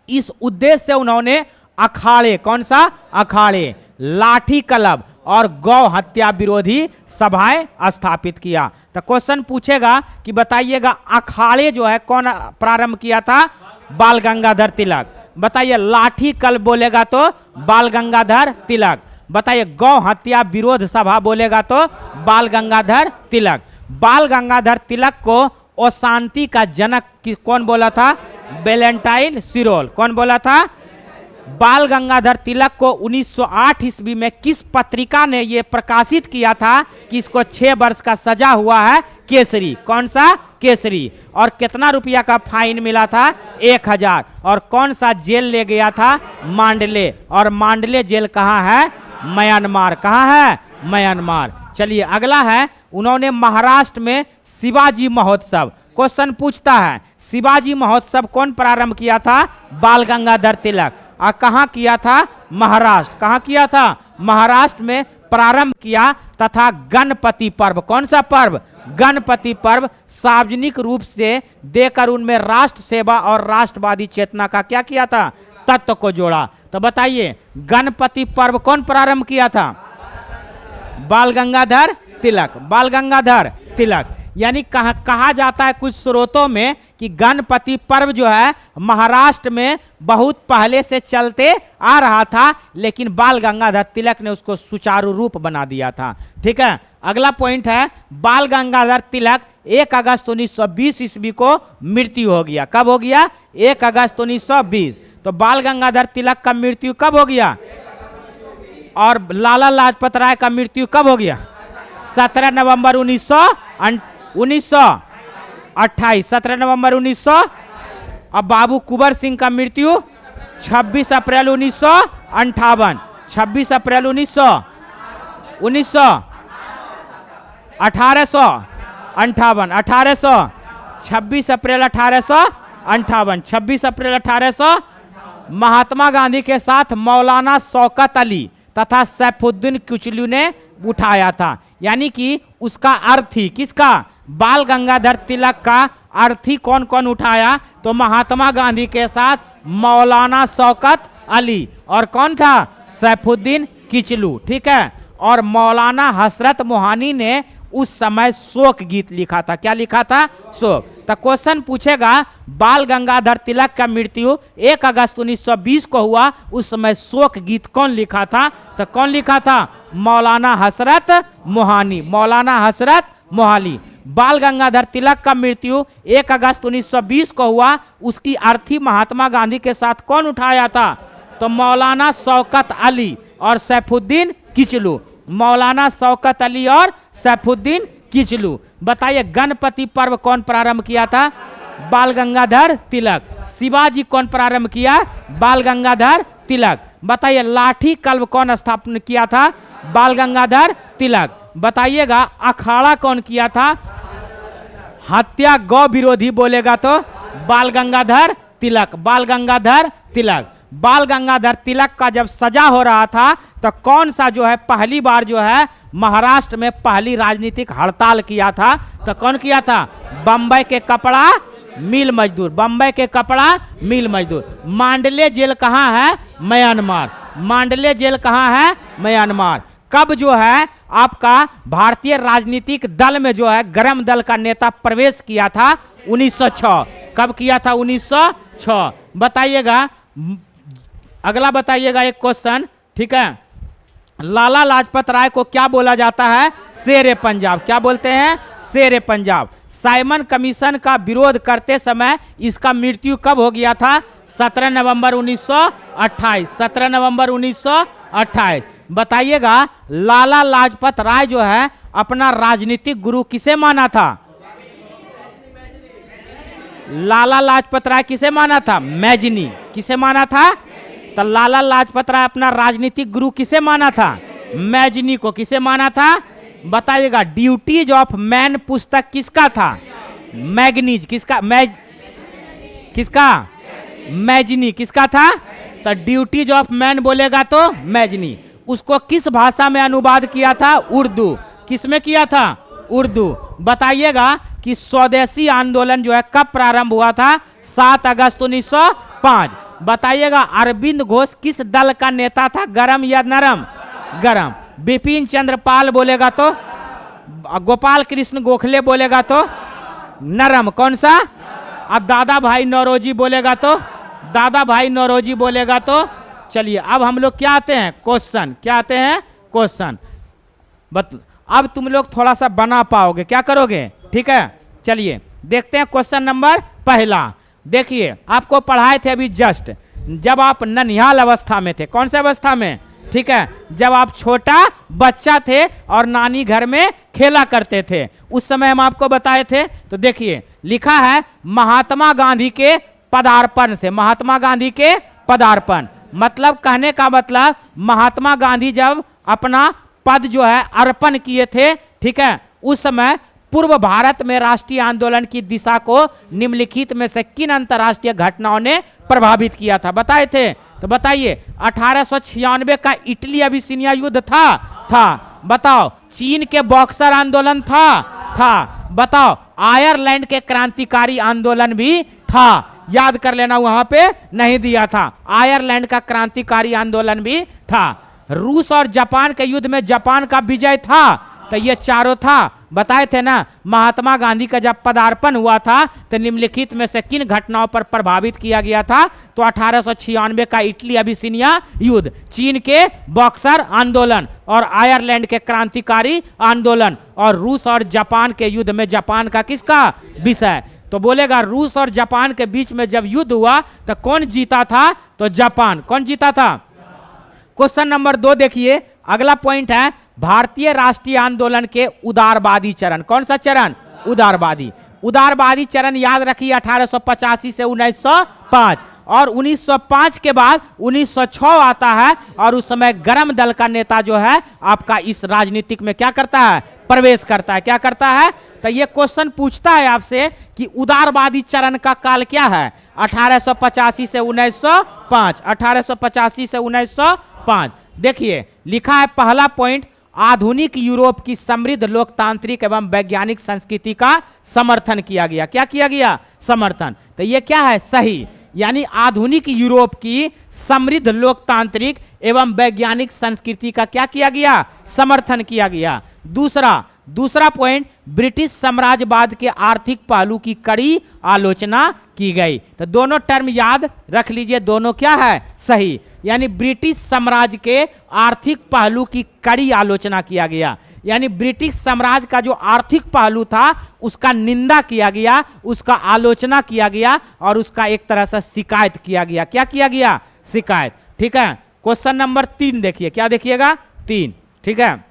इस उद्देश्य से उन्होंने अखाड़े, कौन सा? अखाड़े, लाठी क्लब और गौ हत्या विरोधी सभाएं स्थापित किया। तो क्वेश्चन पूछेगा कि बताइएगा अखाड़े जो है कौन प्रारंभ किया था? बाल गंगाधर तिलक। बताइए लाठी क्लब बोलेगा तो बाल गंगाधर तिलक। बताइए गौ हत्या विरोध सभा बोलेगा तो बाल गंगाधर तिलक। बाल गंगाधर तिलक को अशांति का जनक कौन बोला था? वैलेंटाइन सिरोल। कौन बोला था? बाल गंगाधर तिलक को 1908 ईस्वी में किस पत्रिका ने यह प्रकाशित किया था कि इसको 6 वर्ष का सजा हुआ है? केसरी। कौन सा? केसरी। और कितना रुपया का फाइन मिला था? 1000। और कौन सा जेल ले गया था? मांडले। और मांडले जेल कहाँ है? म्यांमार। कहाँ है? म्यांमार। चलिए अगला है, उन्होंने महाराष्ट्र में शिवाजी महोत्सव। क्वेश्चन पूछता है शिवाजी महोत्सव कौन प्रारंभ किया था? बाल गंगाधर तिलक। और कहाँ किया था? महाराष्ट्र। कहाँ किया था? महाराष्ट्र में प्रारंभ किया। तथा गणपति पर्व, कौन सा पर्व? गणपति पर्व सार्वजनिक रूप से देकर उनमें राष्ट्र सेवा और राष्ट्रवादी चेतना का क्या किया था? तत्व को जोड़ा। तो बताइए गणपति पर्व कौन प्रारंभ किया था? बाल गंगाधर तिलक। बाल गंगाधर तिलक। यानी कहा जाता है कुछ स्रोतों में कि गणपति पर्व जो है महाराष्ट्र में बहुत पहले से चलते आ रहा था, लेकिन बाल गंगाधर तिलक ने उसको सुचारू रूप बना दिया था। ठीक है, अगला पॉइंट है, बाल गंगाधर तिलक 1 अगस्त 1920 ईस्वी को मृत्यु हो गया। कब हो गया? 1 अगस्त 1920। तो बाल गंगाधर तिलक का मृत्यु कब हो गया? और लाला लाजपत राय का मृत्यु कब हो गया? 17 नवंबर 1928। 17 नवंबर 1900। अब बाबू कुंवर सिंह का मृत्यु 26 अप्रैल 1958। 26 अप्रैल 1858। 26 अप्रैल 1858। 26 अप्रैल 1800। महात्मा गांधी के साथ मौलाना शौकत अली तथा सैफुद्दीन किचलू ने उठाया था। यानी कि उसका अर्थी किसका? बाल गंगाधर तिलक का अर्थी कौन कौन उठाया? तो महात्मा गांधी के साथ मौलाना शौकत अली और कौन था? सैफुद्दीन किचलू। ठीक है, और मौलाना हसरत मोहानी ने उस समय शोक गीत लिखा था। क्या लिखा था? शोक। तो क्वेश्चन पूछेगा बाल गंगाधर तिलक का मृत्यु 1 अगस्त 1920 को हुआ, उस समय शोक गीत कौन लिखा था? तो कौन लिखा था? मौलाना हसरत मोहानी। मौलाना हसरत मोहाली। बाल गंगाधर तिलक का मृत्यु 1 अगस्त 1920 को हुआ, उसकी अर्थी महात्मा गांधी के साथ कौन उठाया था? तो मौलाना शौकत अली और सैफुद्दीन किचलू। मौलाना शौकत अली और सैफुद्दीन किचलू। बताइए गणपति पर्व कौन प्रारंभ किया था? बाल गंगाधर तिलक। शिवाजी कौन प्रारंभ किया? बाल गंगाधर तिलक। बताइए लाठी क्लब कौन स्थापन किया था? बाल गंगाधर तिलक। बताइएगा अखाड़ा कौन किया था? हत्या गौ विरोधी बोलेगा तो बाल गंगाधर तिलक। बाल गंगाधर तिलक। बाल गंगाधर तिलक का जब सजा हो रहा था तो कौन सा जो है पहली बार जो है महाराष्ट्र में पहली राजनीतिक हड़ताल किया था? तो कौन किया था? बम्बई के कपड़ा मिल मजदूर। बम्बई के कपड़ा मिल मजदूर। मांडले जेल कहाँ है? म्यांमार। मांडले जेल कहाँ है? म्यांमार। कब जो है आपका भारतीय राजनीतिक दल में जो है गरम दल का नेता प्रवेश किया था? 1906। कब किया था? 1906। बताइएगा अगला, बताइएगा एक क्वेश्चन। ठीक है, लाला लाजपत राय को क्या बोला जाता है? शेर पंजाब। क्या बोलते हैं? शेर पंजाब। साइमन कमीशन का विरोध करते समय इसका मृत्यु कब हो गया था? 17 नवंबर 1928। 17 नवंबर 1928। बताइएगा लाला लाजपत राय जो है अपना राजनीतिक गुरु किसे माना था? लाला लाजपत राय किसे माना था? मैजनी। किसे माना था? तो लाला लाजपत राय अपना राजनीतिक गुरु किसे माना था? मैजनी को। किसे माना था? बताइएगा ड्यूटीज ऑफ मैन पुस्तक किसका था? मैगनीज। किसका? किसका? मैजनी। किसका था? तो ड्यूटीज ऑफ मैन बोलेगा तो मैजनी। उसको किस भाषा में अनुवाद किया था? उर्दू। किस में किया था? उर्दू। बताइएगा कि स्वदेशी आंदोलन जो है कब प्रारंभ हुआ था? 7 अगस्त 1905। बताइएगा अरविंद घोष किस दल का नेता था? गरम या नरम? गरम। बिपिन चंद्र पाल बोलेगा तो? गोपाल कृष्ण गोखले बोलेगा तो? नरम। कौन सा? अब दादा भाई नौरोजी बोलेगा तो? दादा भाई नौरोजी बोलेगा तो? चलिए अब हम लोग क्या आते हैं? क्वेश्चन। क्या आते हैं? क्वेश्चन। अब तुम लोग थोड़ा सा बना पाओगे, क्या करोगे? ठीक है, चलिए देखते हैं क्वेश्चन नंबर पहला। देखिए आपको पढ़ाए थे अभी जस्ट, जब आप ननिहाल अवस्था में थे। कौन सी अवस्था में? ठीक है, जब आप छोटा बच्चा थे और नानी घर में खेला करते थे, उस समय हम आपको बताए थे। तो देखिए लिखा है महात्मा गांधी के पदार्पण से। महात्मा गांधी के पदार्पण मतलब कहने का मतलब महात्मा गांधी जब अपना पद जो है अर्पण किए थे, ठीक है, उस समय पूर्व भारत में राष्ट्रीय आंदोलन की दिशा को निम्नलिखित में से किन अंतरराष्ट्रीय घटनाओं ने प्रभावित किया था? बताए थे। तो बताइए 1896 का इटली अबिसिनिया युद्ध था। बताओ चीन के बॉक्सर आंदोलन था। बताओ आयरलैंड के क्रांतिकारी आंदोलन भी था। याद कर लेना, वहां पे नहीं दिया था। आयरलैंड का क्रांतिकारी आंदोलन भी था। रूस और जापान के युद्ध में जापान का विजय था। तो ये चारों था। बताए थे ना महात्मा गांधी का जब पदार्पण हुआ था तो निम्नलिखित में से किन घटनाओं पर प्रभावित किया गया था? तो 1896 का इटली अबिसिनिया युद्ध, चीन के बॉक्सर आंदोलन और आयरलैंड के क्रांतिकारी आंदोलन, और रूस और जापान के युद्ध में जापान का किसका विषय? तो बोलेगा रूस और जापान के बीच में जब युद्ध हुआ तो कौन जीता था? तो जापान। कौन जीता था? क्वेश्चन नंबर 2 देखिए, अगला पॉइंट है भारतीय राष्ट्रीय आंदोलन के उदारवादी चरण। कौन सा चरण? उदारवादी। उदारवादी चरण याद रखिए 1885 से 1905, और 1905 के बाद 1906 आता है, और उस समय गरम दल का नेता जो है आपका इस राजनीतिक में क्या करता है? प्रवेश करता है। क्या करता है? तो ये क्वेश्चन पूछता है आपसे कि उदारवादी चरण का काल क्या है? 1885 से 1905। 1885 से 1905। देखिए लिखा है पहला पॉइंट, आधुनिक यूरोप की समृद्ध लोकतांत्रिक एवं वैज्ञानिक संस्कृति का समर्थन किया गया। क्या किया गया? समर्थन। तो ये क्या है? सही। यानी आधुनिक यूरोप की समृद्ध लोकतांत्रिक एवं वैज्ञानिक संस्कृति का क्या किया गया? समर्थन किया गया। दूसरा पॉइंट, ब्रिटिश साम्राज्यवाद के आर्थिक पहलू की कड़ी आलोचना की गई। तो दोनों टर्म याद रख लीजिए, दोनों क्या है? सही। यानी ब्रिटिश साम्राज्य के आर्थिक पहलू की कड़ी आलोचना किया गया। यानी ब्रिटिश साम्राज्य का जो आर्थिक पहलू था उसका निंदा किया गया, उसका आलोचना किया गया, और उसका एक तरह से शिकायत किया गया। क्या किया गया? शिकायत। ठीक है, क्वेश्चन नंबर 3 देखिए। क्या देखिएगा? 3। ठीक है,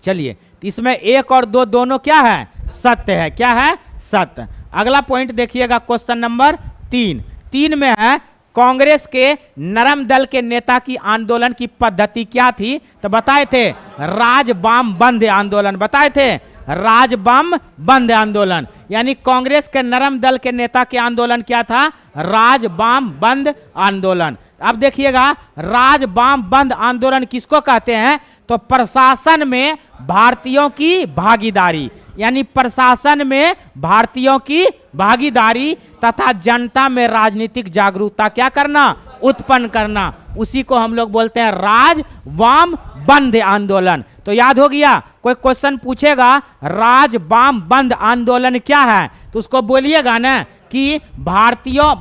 चलिए इसमें 1 और 2 दोनों क्या है? सत्य है। क्या है? सत्य। अगला पॉइंट देखिएगा क्वेश्चन नंबर 3 में है कांग्रेस के नरम दल के नेता की आंदोलन की पद्धति क्या थी? तो बताए थे राज बाम बंद आंदोलन। बताए थे राज बाम बंद आंदोलन। यानी कांग्रेस के नरम दल के नेता के आंदोलन क्या था? राज बाम बंद आंदोलन। अब देखिएगा राज बाम बंद आंदोलन किसको कहते हैं? तो प्रशासन में भारतीयों की भागीदारी, यानी प्रशासन में भारतीयों की भागीदारी तथा जनता में राजनीतिक जागरूकता क्या करना? उत्पन्न करना। उसी को हम लोग बोलते हैं राज वाम बंद आंदोलन। तो याद हो गया? कोई क्वेश्चन पूछेगा राज वाम बंद आंदोलन क्या है, तो उसको बोलिएगा ना कि भारतीयों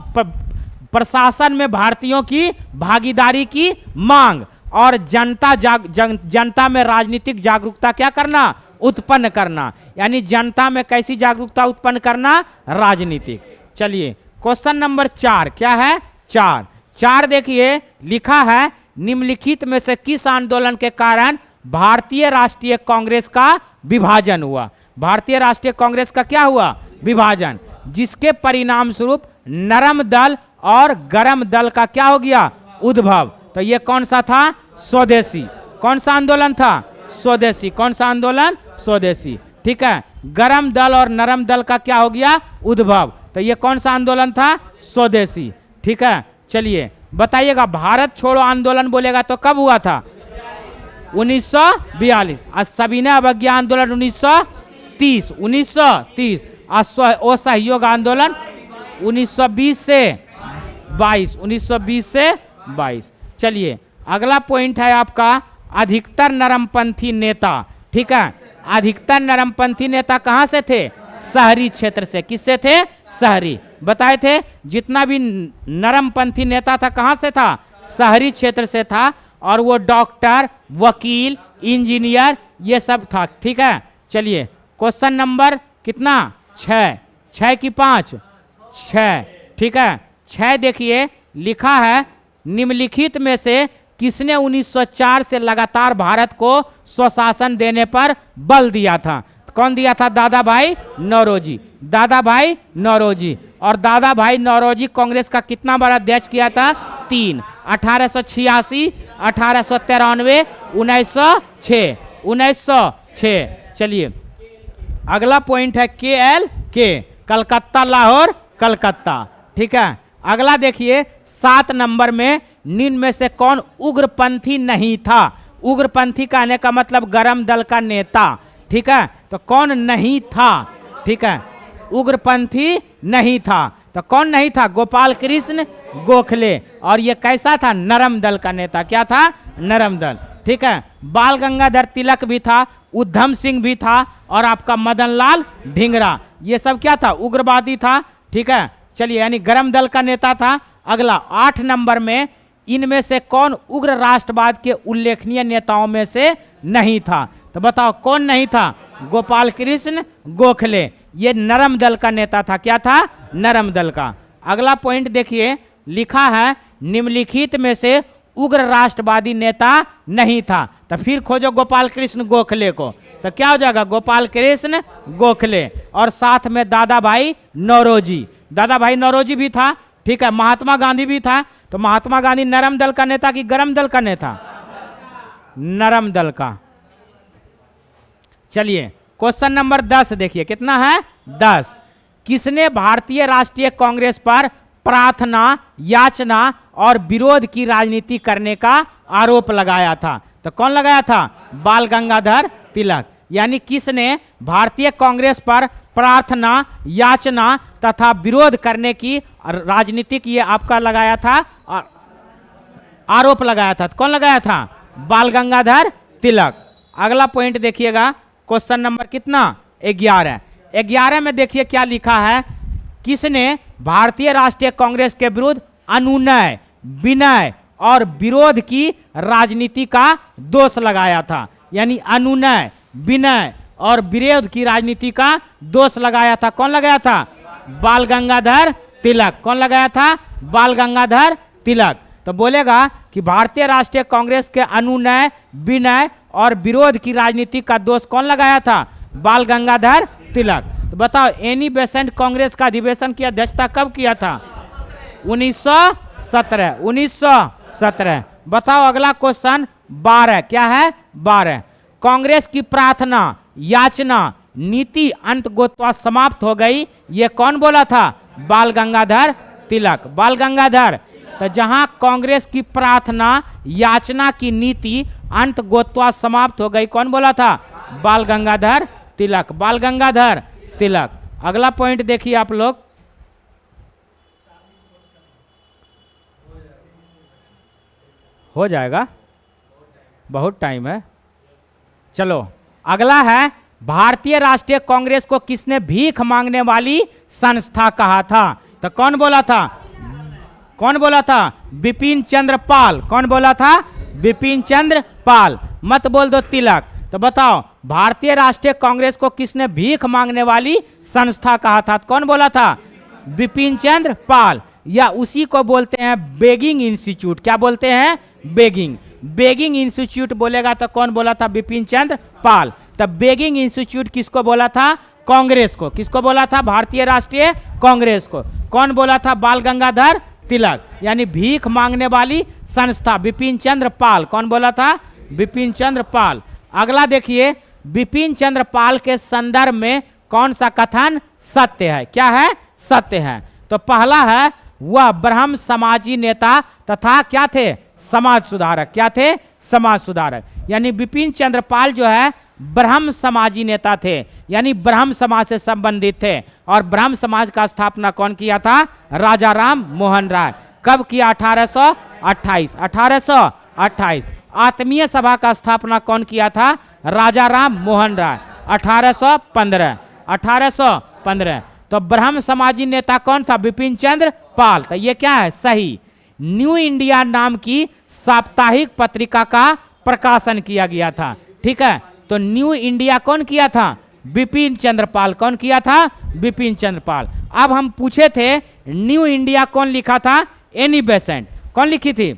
प्रशासन में भारतीयों की भागीदारी की मांग और जनता में राजनीतिक जागरूकता क्या करना? उत्पन्न करना। यानी जनता में कैसी जागरूकता उत्पन्न करना? राजनीतिक। चलिए क्वेश्चन नंबर 4 क्या है? 4 देखिए लिखा है निम्नलिखित में से किस आंदोलन के कारण भारतीय राष्ट्रीय कांग्रेस का विभाजन हुआ? भारतीय राष्ट्रीय कांग्रेस का क्या हुआ? विभाजन, जिसके परिणाम स्वरूप नरम दल और गरम दल का क्या हो गया? उद्भव। तो ये कौन सा था? स्वदेशी। कौन सा आंदोलन था? स्वदेशी। कौन सा आंदोलन? स्वदेशी। ठीक है, गरम दल और नरम दल का क्या हो गया? उद्भव। तो ये कौन सा आंदोलन था? स्वदेशी। ठीक है, चलिए बताइएगा, भारत छोड़ो आंदोलन बोलेगा तो कब हुआ था? 1942। और सविनय अवज्ञा आंदोलन 1930। असहयोग आंदोलन 1920 से 22। चलिए अगला पॉइंट है आपका अधिकतर नरमपंथी नेता। ठीक है, अधिकतर नरमपंथी नेता कहां से थे? शहरी क्षेत्र से। किससे थे? शहरी। बताए थे जितना भी नरमपंथी नेता था कहां से था? शहरी क्षेत्र से था। और वो डॉक्टर, वकील, इंजीनियर ये सब था। ठीक है, चलिए क्वेश्चन नंबर कितना? 6 की 5? 6। ठीक है, 6 देखिए लिखा है, निम्नलिखित में से किसने 1904 से लगातार भारत को स्वशासन देने पर बल दिया था? कौन दिया था? दादा भाई नौरोजी। दादा भाई नौरोजी। और दादा भाई नौरोजी कांग्रेस का कितना बार अध्यक्ष किया था? 3। 1886, 1893, 1906। 1906। चलिए अगला पॉइंट है KLK, कलकत्ता लाहौर कलकत्ता। ठीक है, अगला देखिए 7 नंबर में निम्न में से कौन उग्रपंथी नहीं था? उग्रपंथी कहने का मतलब गरम दल का नेता। ठीक है, तो कौन नहीं था? ठीक है, उग्रपंथी नहीं था। तो कौन नहीं था? गोपाल कृष्ण गोखले। और ये कैसा था? नरम दल का नेता। क्या था? नरम दल। ठीक है, बाल गंगाधर तिलक भी था, उधम सिंह भी था, और आपका मदन लाल ढींगरा। ये सब क्या था? उग्रवादी था। ठीक है, चलिए यानी गरम दल का नेता था। अगला 8 नंबर में इनमें से कौन उग्र राष्ट्रवाद के उल्लेखनीय नेताओं में से नहीं था? तो बताओ कौन नहीं था? गोपाल कृष्ण गोखले। ये नरम दल का नेता था। क्या था? नरम दल का। अगला पॉइंट देखिए लिखा है, निम्नलिखित में से उग्र राष्ट्रवादी नेता नहीं था। तो फिर खोजो गोपाल कृष्ण गोखले को, तो क्या हो जाएगा? गोपाल कृष्ण गोखले। और साथ में दादा भाई नौरोजी। दादा भाई नौरोजी भी था। ठीक है, महात्मा गांधी भी था। तो महात्मा गांधी नरम दल का नेता कि गरम दल का नेता? नरम दल का। चलिए क्वेश्चन नंबर 10 देखिए, कितना है? 10। किसने भारतीय राष्ट्रीय कांग्रेस पर प्रार्थना, याचना और विरोध की राजनीति करने का आरोप लगाया था? तो कौन लगाया था? बाल गंगाधर तिलक। यानी किसने भारतीय कांग्रेस पर प्रार्थना, याचना तथा विरोध करने की राजनीतिक ये आपका लगाया था, आरोप लगाया था? तो कौन लगाया था? बाल गंगाधर तिलक। अगला पॉइंट देखिएगा, क्वेश्चन नंबर कितना? 11। 11 में देखिए क्या लिखा है, किसने भारतीय राष्ट्रीय कांग्रेस के विरुद्ध अनुनय, विनय और विरोध की राजनीति का दोष लगाया था? यानी अनुनय, विनय और विरोध की राजनीति का दोष लगाया था। कौन लगाया था? बाल गंगाधर तिलक। कौन लगाया था? बाल गंगाधर तिलक। तो बोलेगा कि भारतीय राष्ट्रीय कांग्रेस के अनुनय, विनय और विरोध की राजनीति का दोष कौन लगाया था? बाल गंगाधर तिलक। तो बताओ एनी बेसेंट कांग्रेस का अधिवेशन की अध्यक्षता कब किया था? 1917। 1917। बताओ अगला क्वेश्चन 12 क्या है? 12। कांग्रेस की प्रार्थना, याचना, नीति अंततः समाप्त हो गई, ये कौन बोला था? बाल गंगाधर तिलक। बाल गंगाधर। तो जहां कांग्रेस की प्रार्थना, याचना की नीति अंततः समाप्त हो गई, कौन बोला था? बाल गंगाधर तिलक। बाल गंगाधर तिलक। अगला पॉइंट देखिए आप लोग, हो जाएगा, बहुत टाइम है। चलो अगला है, भारतीय राष्ट्रीय कांग्रेस को किसने भीख मांगने वाली संस्था कहा था? तो कौन बोला था? कौन बोला था? बिपिन चंद्र पाल। कौन बोला था? बिपिन चंद्र पाल। मत बोल दो तिलक। तो बताओ भारतीय राष्ट्रीय कांग्रेस को किसने भीख मांगने वाली संस्था कहा था? कौन बोला था? बिपिन चंद्र पाल। या उसी को बोलते हैं बेगिंग इंस्टीट्यूट। क्या बोलते हैं? बेगिंग। बेगिंग इंस्टीट्यूट बोलेगा तो कौन बोला था? बिपिन चंद्र पाल। तब बेगिंग इंस्टीट्यूट किसको बोला था? कांग्रेस को। किसको बोला था? भारतीय राष्ट्रीय कांग्रेस को। कौन बोला था? बाल गंगाधर तिलक। यानी भीख मांगने वाली संस्था बिपिन चंद्र पाल। कौन बोला था? बिपिन चंद्र पाल। अगला देखिए, बिपिन चंद्र पाल के संदर्भ में कौन सा कथन सत्य है? क्या है? सत्य है। तो पहला है, वह ब्रह्म समाजी नेता तथा क्या थे, समाज सुधारक। क्या थे, समाज सुधारक। यानी बिपिन चंद्र पाल जो है ब्रह्म समाजी नेता थे, यानी ब्रह्म समाज से संबंधित थे। और ब्रह्म समाज का स्थापना कौन किया था, राजा राम मोहन राय। कब किया, 1828। 1828। आत्मीय सभा का स्थापना कौन किया था, राजा राम मोहन राय, 1815। 1815। तो ब्रह्म समाजी नेता कौन था, बिपिन चंद्र पाल। तो ये क्या है, सही। न्यू इंडिया नाम की साप्ताहिक पत्रिका का प्रकाशन किया गया था। ठीक है, तो न्यू इंडिया कौन किया था, बिपिन चंद्र पाल। कौन किया था, बिपिन चंद्र पाल। अब हम पूछे थे न्यू इंडिया कौन लिखा था, एनी बेसेंट। कौन लिखी थी,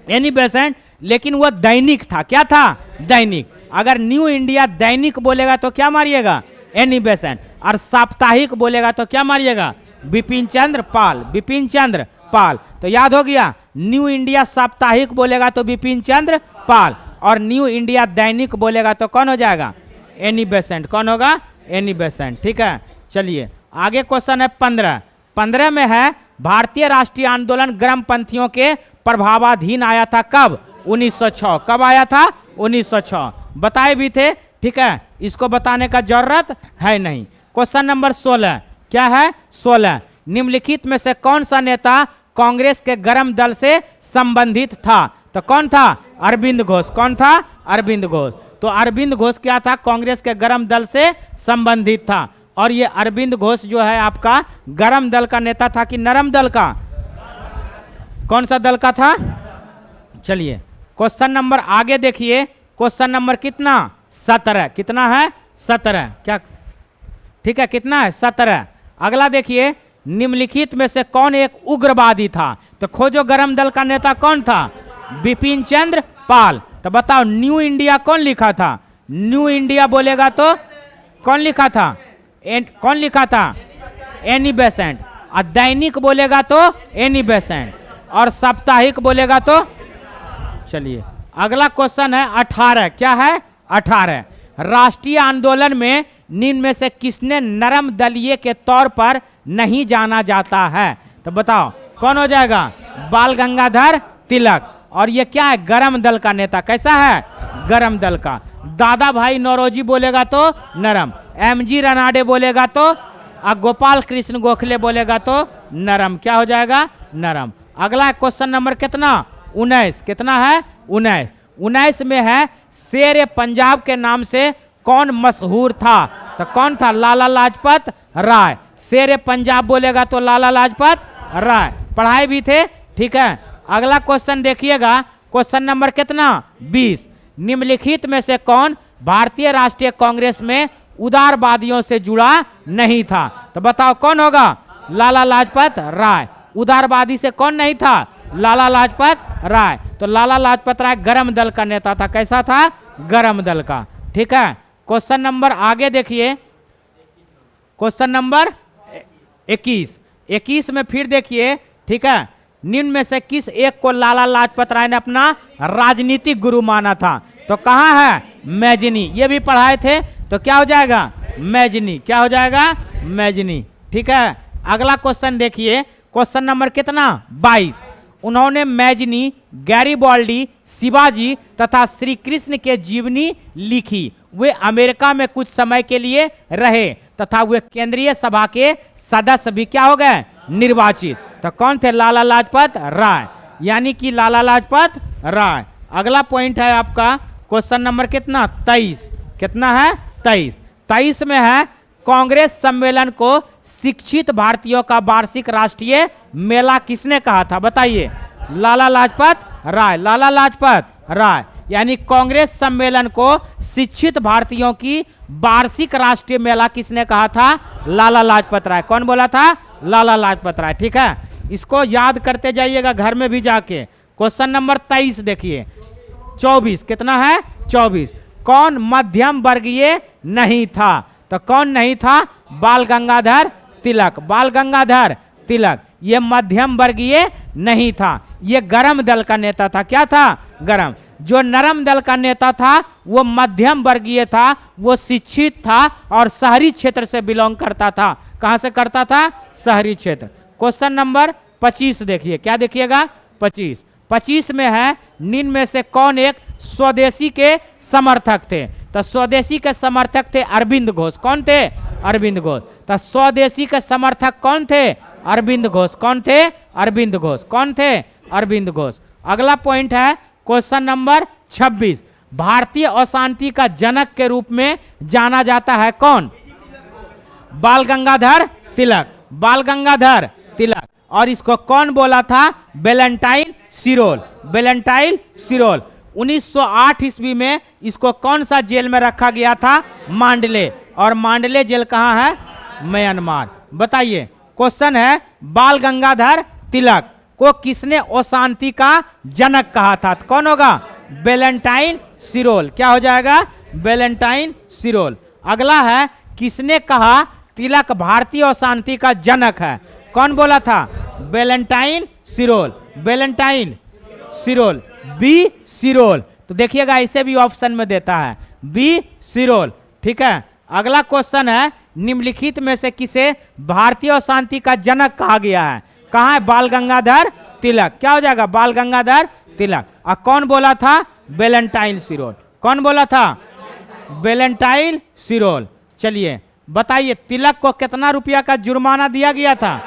एनी बेसेंट। लेकिन वह दैनिक था। क्या था, दैनिक। अगर न्यू इंडिया दैनिक बोलेगा तो क्या मारिएगा, एनी बेसेंट। और साप्ताहिक बोलेगा तो क्या मारिएगा, बिपिन चंद्र पाल। बिपिन चंद्र पाल। तो याद हो गया, न्यू इंडिया साप्ताहिक बोलेगा तो बिपिन चंद्र पाल, और न्यू इंडिया दैनिक बोलेगा तो कौन हो जाएगा, एनी बेसेंट। कौन होगा, एनी बेसेंट। ठीक है, चलिए आगे क्वेश्चन है 15। 15 में है भारतीय राष्ट्रीय आंदोलन ग्रामपंथियों के प्रभावाधीन आया था कब, 1906। कब आया था, 1906। बताए भी थे। ठीक है, इसको बताने का जरूरत है नहीं। क्वेश्चन नंबर 16 क्या है, 16। निम्नलिखित में से कौन सा नेता कांग्रेस के गर्म दल से संबंधित था। तो कौन था, अरविंद घोष। कौन था, अरविंद घोष। तो अरविंद घोष क्या था, कांग्रेस के गर्म दल से संबंधित था। और ये अरविंद घोष जो है आपका गर्म दल का नेता था कि नरम दल का, कौन सा दल का था। चलिए क्वेश्चन नंबर आगे देखिए। क्वेश्चन नंबर कितना, 17। कितना है, 17। क्या, ठीक है, कितना है, 17। अगला देखिए, निम्नलिखित में से कौन एक उग्रवादी था। तो खोजो गर्म दल का नेता कौन था, बिपिन चंद्र पाल। तो बताओ न्यू इंडिया कौन लिखा था, न्यू इंडिया बोलेगा तो कौन लिखा था, कौन लिखा था, एनी बेसेंट। और दैनिक बोलेगा तो एनी बेसेंट, और साप्ताहिक बोलेगा तो। चलिए अगला क्वेश्चन है 18। क्या है, 18। राष्ट्रीय आंदोलन में निम्न में से किसने नरम दलीय के तौर पर नहीं जाना जाता है। तो बताओ कौन हो जाएगा, बाल गंगाधर तिलक। और ये क्या है, गरम दल का नेता। कैसा है, गरम दल का। दादा भाई नौरोजी बोलेगा तो नरम, एमजी रनाडे बोलेगा तो, और गोपाल कृष्ण गोखले बोलेगा तो नरम। क्या हो जाएगा, नरम। अगला क्वेश्चन नंबर कितना, 19। कितना है, 19। 19 में है शेर पंजाब के नाम से कौन मशहूर था। तो कौन था, लाला लाजपत राय। शेर पंजाब बोलेगा तो लाला लाजपत राय। पढ़ाए भी थे। ठीक है, अगला क्वेश्चन देखिएगा। क्वेश्चन नंबर कितना, 20। निम्नलिखित में से कौन भारतीय राष्ट्रीय कांग्रेस में उदारवादियों से जुड़ा नहीं था। तो बताओ कौन होगा, लाला लाजपत राय। उदारवादी से कौन नहीं था, लाला लाजपत राय। तो लाला लाजपत राय गरम दल का नेता था। कैसा था, गरम दल का। ठीक है, क्वेश्चन नंबर आगे देखिए। Question number 21। 21 में फिर देखिए। ठीक है, निम्न में से किस एक को लाला लाजपत राय ने अपना राजनीतिक गुरु माना था। तो कहाँ है, मैजनी। ये भी पढ़ाए थे। तो क्या हो जाएगा, मैजनी। क्या हो जाएगा, मैजनी। ठीक है, अगला क्वेश्चन देखिए। क्वेश्चन नंबर कितना, 22। उन्होंने मैजनी, गैरीबाल्डी, शिवाजी तथा श्री कृष्ण के जीवनी लिखी। वे अमेरिका में कुछ समय के लिए रहे तथा वे केंद्रीय सभा के सदस्य भी क्या हो गए, निर्वाचित। तो कौन थे, लाला लाजपत राय। यानी कि लाला लाजपत राय। अगला पॉइंट है आपका क्वेश्चन नंबर कितना, 23। कितना है, 23। 23 में है कांग्रेस सम्मेलन को शिक्षित भारतीयों का वार्षिक राष्ट्रीय मेला किसने कहा था। बताइए, लाला लाजपत राय। लाला लाजपत राय। यानी कांग्रेस सम्मेलन को शिक्षित भारतीयों की वार्षिक राष्ट्रीय मेला किसने कहा था, लाला लाजपत राय। कौन बोला था, लाला लाजपत राय। ठीक है, इसको याद करते जाइएगा घर में भी जाके। क्वेश्चन नंबर 23 देखिए। 24। कितना है, 24। कौन मध्यम वर्गीय नहीं था। तो कौन नहीं था, बाल गंगाधर तिलक। बाल गंगाधर तिलक ये मध्यम वर्गीय नहीं था, ये गरम दल का नेता था। क्या था, गरम। जो नरम दल का नेता था वो मध्यम वर्गीय था, वो शिक्षित था और शहरी क्षेत्र से बिलोंग करता था। कहां से करता था, शहरी क्षेत्र। क्वेश्चन नंबर 25 देखिए, क्या देखिएगा 25। 25 में है निम्न में से कौन एक स्वदेशी के समर्थक थे? तो स्वदेशी के समर्थक थे अरविंद घोष। कौन थे? अरविंद घोष। तो स्वदेशी के समर्थक कौन थे? अरविंद घोष। कौन थे? अरविंद घोष। कौन थे? अरविंद घोष। अगला पॉइंट है क्वेश्चन नंबर 26। भारतीय अशांति का जनक के रूप में जाना जाता है कौन? बाल गंगाधर तिलक। बाल गंगाधर तिलक। और इसको कौन बोला था? वैलेंटाइन सिरोल। वैलेंटाइन सिरोल। 1908 ईस्वी में इसको कौन सा जेल में रखा गया था? मांडले। और मांडले जेल कहाँ है? म्यांमार। बताइए, क्वेश्चन है बाल गंगाधर तिलक को किसने अशांति का जनक कहा था? तो कौन होगा? वैलेंटाइन सिरोल। क्या हो जाएगा? वैलेंटाइन सिरोल। अगला है किसने कहा तिलक भारतीय अशांति का जनक है? कौन बोला था? वैलेंटाइन सिरोल। वैलेंटाइन सिरोल। बी सिरोल। तो देखिएगा इसे भी ऑप्शन में देता है, बी सिरोल। ठीक है। अगला क्वेश्चन है निम्नलिखित में से किसे भारतीय अशांति का जनक कहा गया है? कहाँ है? बाल गंगाधर तिलक। क्या हो जाएगा? बाल गंगाधर तिलक। और कौन बोला था? वैलेंटाइन सिरोल। कौन बोला था? वैलेंटाइन सिरोल। चलिए बताइए, तिलक को कितना रुपया का जुर्माना दिया गया था?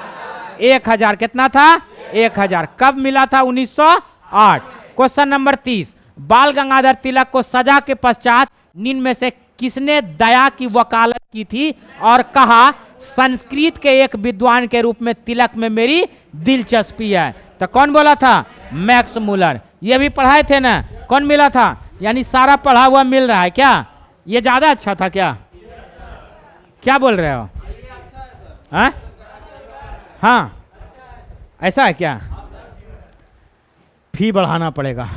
1000। कितना था? 1000। कब मिला था? 1908। Question number 30। बाल गंगाधर तिलक को सजा के पश्चात निम्न में से किसने दया की वकालत की थी और कहा संस्कृत के एक विद्वान के रूप में तिलक में मेरी दिलचस्पी है? तो कौन बोला था? Max Muller. ये भी पढ़ाए थे ना? कौन मिला था? यानी सारा पढ़ा हुआ मिल रहा है क्या? ये ज्यादा अच्छा था क्या? क्या बोल रहे हो? हाँ, ऐसा है क्या? फी बढ़ाना पड़ेगा।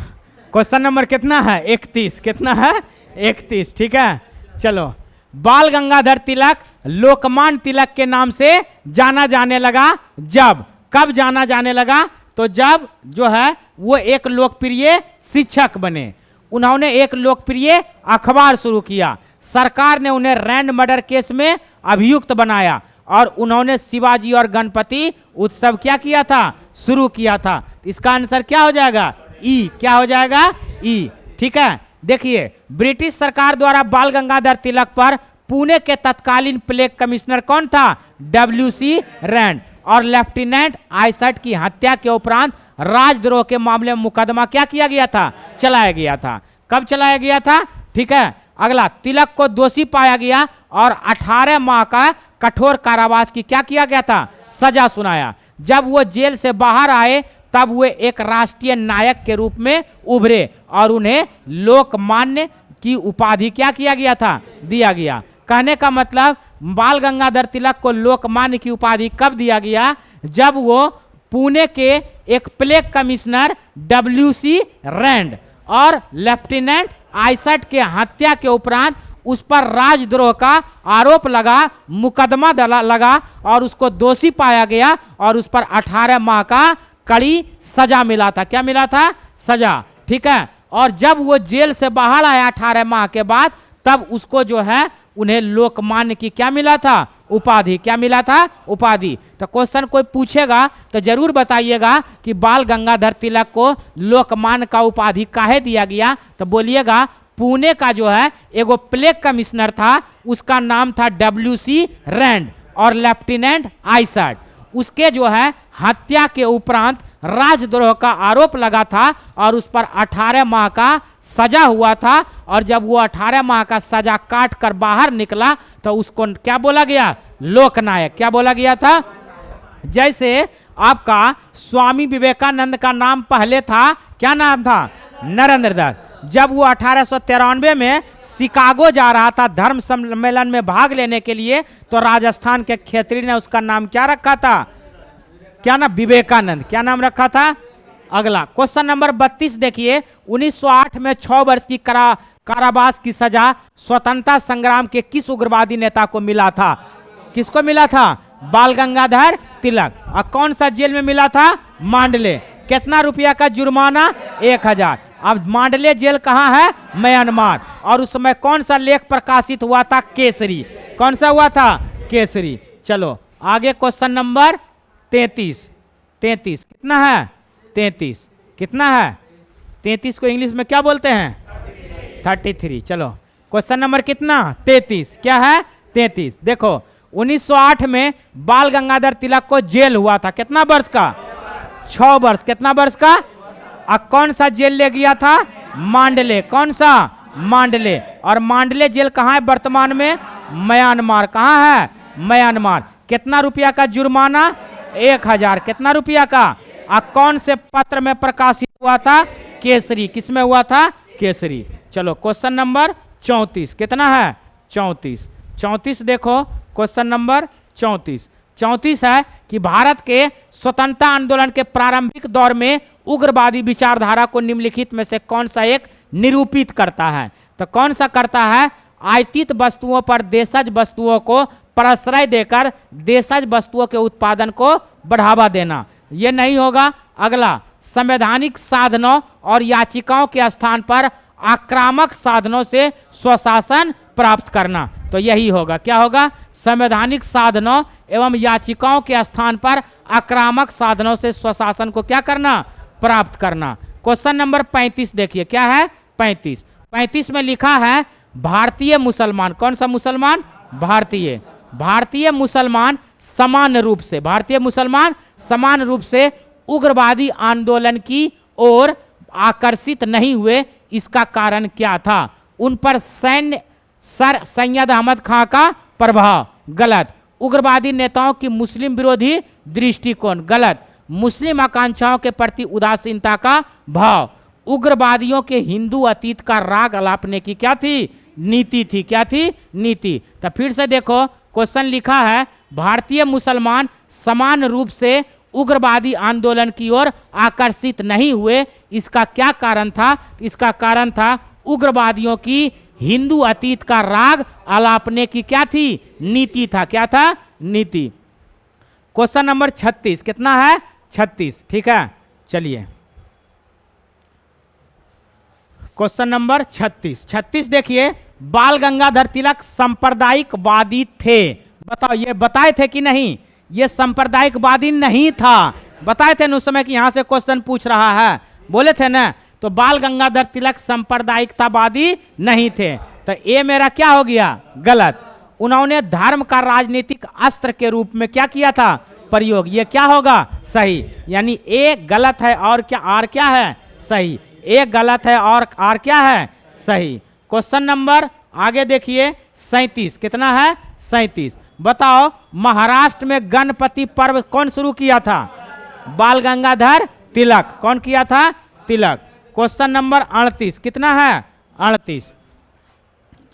क्वेश्चन नंबर कितना है? 31। कितना है? 31। ठीक है। चलो, बाल गंगाधर तिलक लोकमान्य तिलक के नाम से जाना जाने लगा जब? कब जाना जाने लगा? तो जब जो है वो एक लोकप्रिय शिक्षक बने। उन्होंने एक लोकप्रिय अखबार शुरू किया। सरकार ने उन्हें रैंड मर्डर केस में अभियुक्त बनाया और उन्होंने शिवाजी और गणपति उत्सव क्या किया था? शुरू किया था। इसका आंसर क्या हो जाएगा? ई। क्या हो जाएगा? ई। ठीक है। देखिए, ब्रिटिश सरकार द्वारा बाल गंगाधर तिलक पर पुणे के तत्कालीन प्लेग कमिश्नर कौन था? WC Rand. और लेफ्टिनेंट आइसट की हत्या के उपरांत राजद्रोह के मामले में मुकदमा क्या किया गया था? चलाया गया था। कब चलाया गया था? ठीक है। अगला, तिलक को दोषी पाया गया और 18 माह का कठोर कारावास की क्या किया गया था? सजा सुनाया। जब वो जेल से बाहर आए तब वे एक राष्ट्रीय नायक के रूप में उभरे और उन्हें लोकमान्य की उपाधि क्या किया गया था? दिया गया। कहने का मतलब बाल गंगाधर तिलक को लोकमान्य की उपाधि कब दिया गया? जब वो पुणे के एक प्लेग कमिश्नर WC रैंड और लेफ्टिनेंट आइसट के हत्या के उपरांत उस पर राजद्रोह का आरोप लगा, मुकदमा लगा और उसको दोषी पाया गया और उस पर 18 माह का कड़ी सजा मिला था। क्या मिला था? सजा। ठीक है। और जब वो जेल से बाहर आया 18 माह के बाद, तब उसको जो है उन्हें लोकमान्य की क्या मिला था? उपाधि। क्या मिला था? उपाधि। तो क्वेश्चन कोई पूछेगा तो जरूर बताइएगा कि बाल गंगाधर तिलक को लोकमान्य का उपाधि काहे दिया गया? तो बोलिएगा पुणे का जो है एगो प्लेग कमिश्नर था, उसका नाम था WC रैंड और लेफ्टिनेंट आइसट। उसके जो है हत्या के उपरांत राजद्रोह का आरोप लगा था और उस पर 18 माह का सजा हुआ था। और जब वो 18 माह का सजा काट कर बाहर निकला तो उसको क्या बोला गया? लोकनायक। क्या बोला गया था? जैसे आपका स्वामी विवेकानंद का नाम पहले था, क्या नाम था? नरेंद्र दत्त। जब वो 1893 में शिकागो जा रहा था धर्म सम्मेलन में भाग लेने के लिए, तो राजस्थान के खेत्री ने उसका नाम क्या रखा था? क्या नाम? विवेकानंद। क्या नाम रखा था? अगला क्वेश्चन नंबर 32 देखिए। 1908 में 6 वर्ष की कारावास की सजा स्वतंत्रता संग्राम के किस उग्रवादी नेता को मिला था? किसको मिला था? बाल गंगाधर तिलक। और कौन सा जेल में मिला था? मांडले। कितना रुपया का जुर्माना? 1000। अब मांडले जेल कहाँ है? म्यांमार। और उस समय कौन सा लेख प्रकाशित हुआ था? केसरी। कौन सा हुआ था? केसरी। चलो आगे क्वेश्चन नंबर 33। 33, कितना है 33, कितना है 33 को इंग्लिश में क्या बोलते हैं 33। चलो क्वेश्चन नंबर कितना 33, क्या है 33। देखो 1908 में बाल गंगाधर तिलक को जेल हुआ था, कितना वर्ष का 6 वर्ष, कितना वर्ष का। अब कौन सा जेल ले गया था मांडले, कौन सा मांडले। और मांडले जेल कहाँ है वर्तमान में म्यांमार, कहाँ है म्यांमार। कितना रुपया का जुर्माना 1000, कितना रुपया का। अब कौन से पत्र में प्रकाशित हुआ था केसरी, किसमें हुआ था केसरी। चलो क्वेश्चन नंबर 34, कितना है 34, 34 देखो क्वेश्चन नंबर 34, 34 है कि भारत के स्वतंत्रता आंदोलन के प्रारंभिक दौर में उग्रवादी विचारधारा को निम्नलिखित में से कौन सा एक निरूपित करता है। तो कौन सा करता है, आयातित वस्तुओं पर देशज वस्तुओं को प्रश्रय देकर देशज वस्तुओं के उत्पादन को बढ़ावा देना। यह नहीं होगा। अगला, संवैधानिक साधनों और याचिकाओं के स्थान पर आक्रामक साधनों से स्वशासन प्राप्त करना। तो यही होगा, क्या होगा, संवैधानिक साधनों एवं याचिकाओं के स्थान पर आक्रामक साधनों से स्वशासन को क्या करना, प्राप्त करना। क्वेश्चन नंबर 35 देखिए, क्या है 35, 35 में लिखा है भारतीय मुसलमान, कौन सा मुसलमान, भारतीय, भारतीय मुसलमान समान रूप से, भारतीय मुसलमान समान रूप से उग्रवादी आंदोलन की ओर आकर्षित नहीं हुए, इसका कारण क्या था। उन पर सैन्य सर सैयद अहमद खां का प्रभाव, गलत। उग्रवादी नेताओं की मुस्लिम विरोधी दृष्टिकोण, गलत। मुस्लिम आकांक्षाओं के प्रति उदासीनता का भाव। उग्रवादियों के हिंदू अतीत का राग अलापने की क्या थी, नीति थी, क्या थी, नीति। तो फिर से देखो क्वेश्चन लिखा है भारतीय मुसलमान समान रूप से उग्रवादी आंदोलन की ओर आकर्षित नहीं हुए, इसका क्या कारण था। इसका कारण था उग्रवादियों की हिंदू अतीत का राग अलापने की क्या थी, नीति था, क्या था, नीति। क्वेश्चन नंबर 36, कितना है 36, ठीक है। चलिए क्वेश्चन नंबर 36, 36 देखिए, बाल गंगाधर तिलक सांप्रदायिकवादी थे। बताओ ये बताए थे कि नहीं, ये सांप्रदायिकवादी नहीं था, बताए थे न उस समय कि यहां से क्वेश्चन पूछ रहा है, बोले थे ना। तो बाल गंगाधर तिलक सांप्रदायिकतावादी नहीं थे, तो ये मेरा क्या हो गया, गलत। उन्होंने धर्म का राजनीतिक अस्त्र के रूप में क्या किया था, प्रयोग, ये क्या होगा, सही। यानी ए गलत है और क्या, आर क्या है, सही। ए गलत है और आर क्या है, सही। क्वेश्चन नंबर आगे देखिए 37, कितना है 37। बताओ महाराष्ट्र में गणपति पर्व कौन शुरू किया था, बाल गंगाधर तिलक, कौन किया था, तिलक। क्वेश्चन नंबर 38, कितना है 38।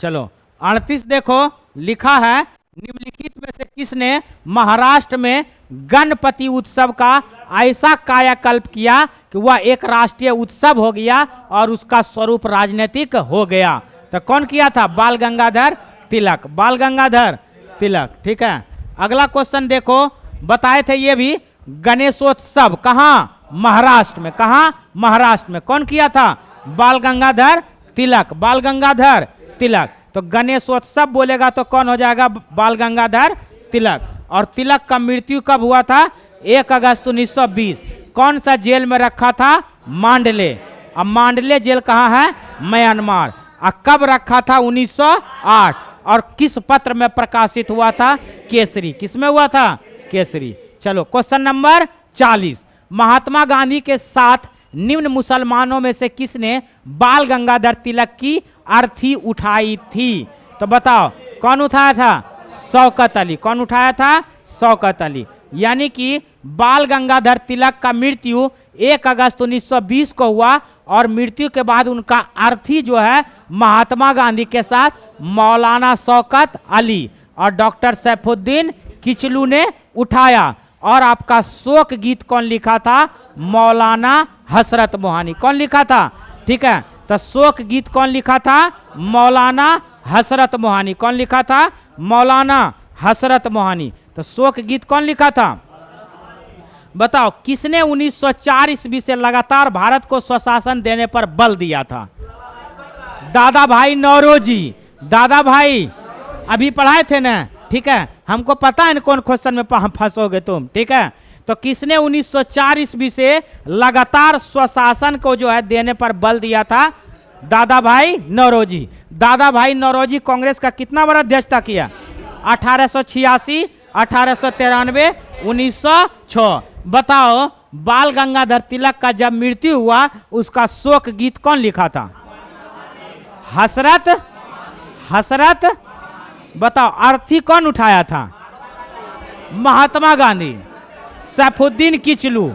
चलो 38 देखो लिखा है निम्नलिखित में से किसने महाराष्ट्र में गणपति उत्सव का ऐसा कायाकल्प किया कि वह एक राष्ट्रीय उत्सव हो गया और उसका स्वरूप राजनीतिक हो गया। तो कौन किया था, बाल गंगाधर तिलक, बाल गंगाधर तिलक, ठीक है। अगला क्वेश्चन देखो, बताए थे ये भी गणेशोत्सव कहाँ, महाराष्ट्र में, कहाँ, महाराष्ट्र में, कौन किया था, बाल गंगाधर तिलक, बाल गंगाधर तिलक। तो गणेशोत्सव बोलेगा तो कौन हो जाएगा, बाल गंगाधर तिलक। और तिलक का मृत्यु कब हुआ था, 1 अगस्त 1920। कौन सा जेल में रखा था, मांडले। अब मांडले जेल कहाँ है, म्यांमार। और कब रखा था, 1908। और किस पत्र में प्रकाशित हुआ था, केसरी, किसमें हुआ था, केसरी। चलो क्वेश्चन नंबर 40, महात्मा गांधी के साथ निम्न मुसलमानों में से किसने बाल गंगाधर तिलक की अर्थी उठाई थी। तो बताओ कौन उठाया था, शौकत अली, कौन उठाया था, शौकत अली। यानी कि बाल गंगाधर तिलक का मृत्यु 1 अगस्त 1920 को हुआ और मृत्यु के बाद उनका अर्थी जो है महात्मा गांधी के साथ मौलाना शौकत अली और डॉक्टर सैफुद्दीन किचलू ने उठाया। और आपका शोक गीत कौन लिखा था, मौलाना हसरत मोहानी, कौन लिखा था, ठीक है। तो शोक गीत कौन लिखा था, मौलाना हसरत मोहानी, कौन लिखा था, मौलाना हसरत मोहानी। तो शोक गीत कौन लिखा था, बताओ किसने 1904 ईस्वी से लगातार भारत को स्वशासन देने पर बल दिया था, दादा भाई नौरोजी, दादा भाई अभी पढ़ाए थे ना, ठीक है। हमको पता है कौन क्वेश्चन में फंसोगे तुम, ठीक है। तो तो किसने 1904 ईस्वी से लगातार स्वशासन को जो है देने पर बल दिया था? दादा भाई नौरोजी। दादा भाई नौरोजी कांग्रेस का कितना बड़ा अध्यक्षता किया? 1886, 1893, 1906। बताओ, बाल गंगाधर तिलक का जब मृत्यु हुआ उसका शोक गीत कौन लिखा था? हसरत, हसरत। बताओ, अर्थी कौन उठाया था? महात्मा गांधी, सैफुद्दीन किचलू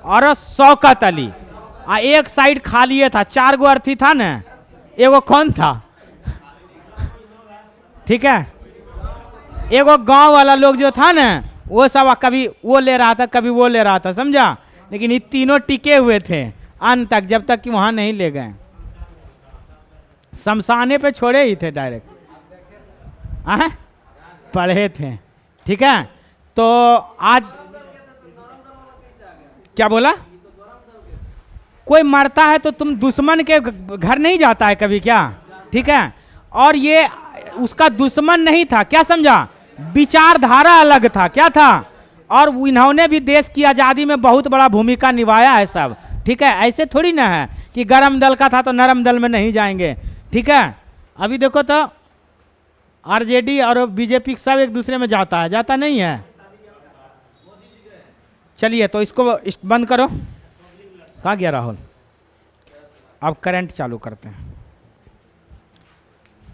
और शौकत अली। एक साइड खाली था, 4 गो अर्थी था ना, एगो कौन था? ठीक है, एगो गांव वाला लोग जो था ना, वो सब कभी वो ले रहा था, कभी वो ले रहा था, समझा? लेकिन ये तीनों टिके हुए थे अंत तक, जब तक कि वहां नहीं ले गए, शमशाने पे छोड़े ही थे डायरेक्ट। पढ़े थे। ठीक है, तो आज क्या बोला? कोई मरता है तो तुम दुश्मन के घर नहीं जाता है कभी क्या? ठीक है, और ये उसका दुश्मन नहीं था, क्या समझा? विचारधारा अलग था, क्या था? और इन्होंने भी देश की आज़ादी में बहुत बड़ा भूमिका निभाया है सब। ठीक है, ऐसे थोड़ी ना है कि गरम दल का था तो नरम दल में नहीं जाएंगे। ठीक है, अभी देखो तो आरजेडी और बीजेपी सब एक दूसरे में जाता है, जाता नहीं है? चलिए, तो इसको बंद करो। कहाँ गया राहुल? अब करंट चालू करते हैं।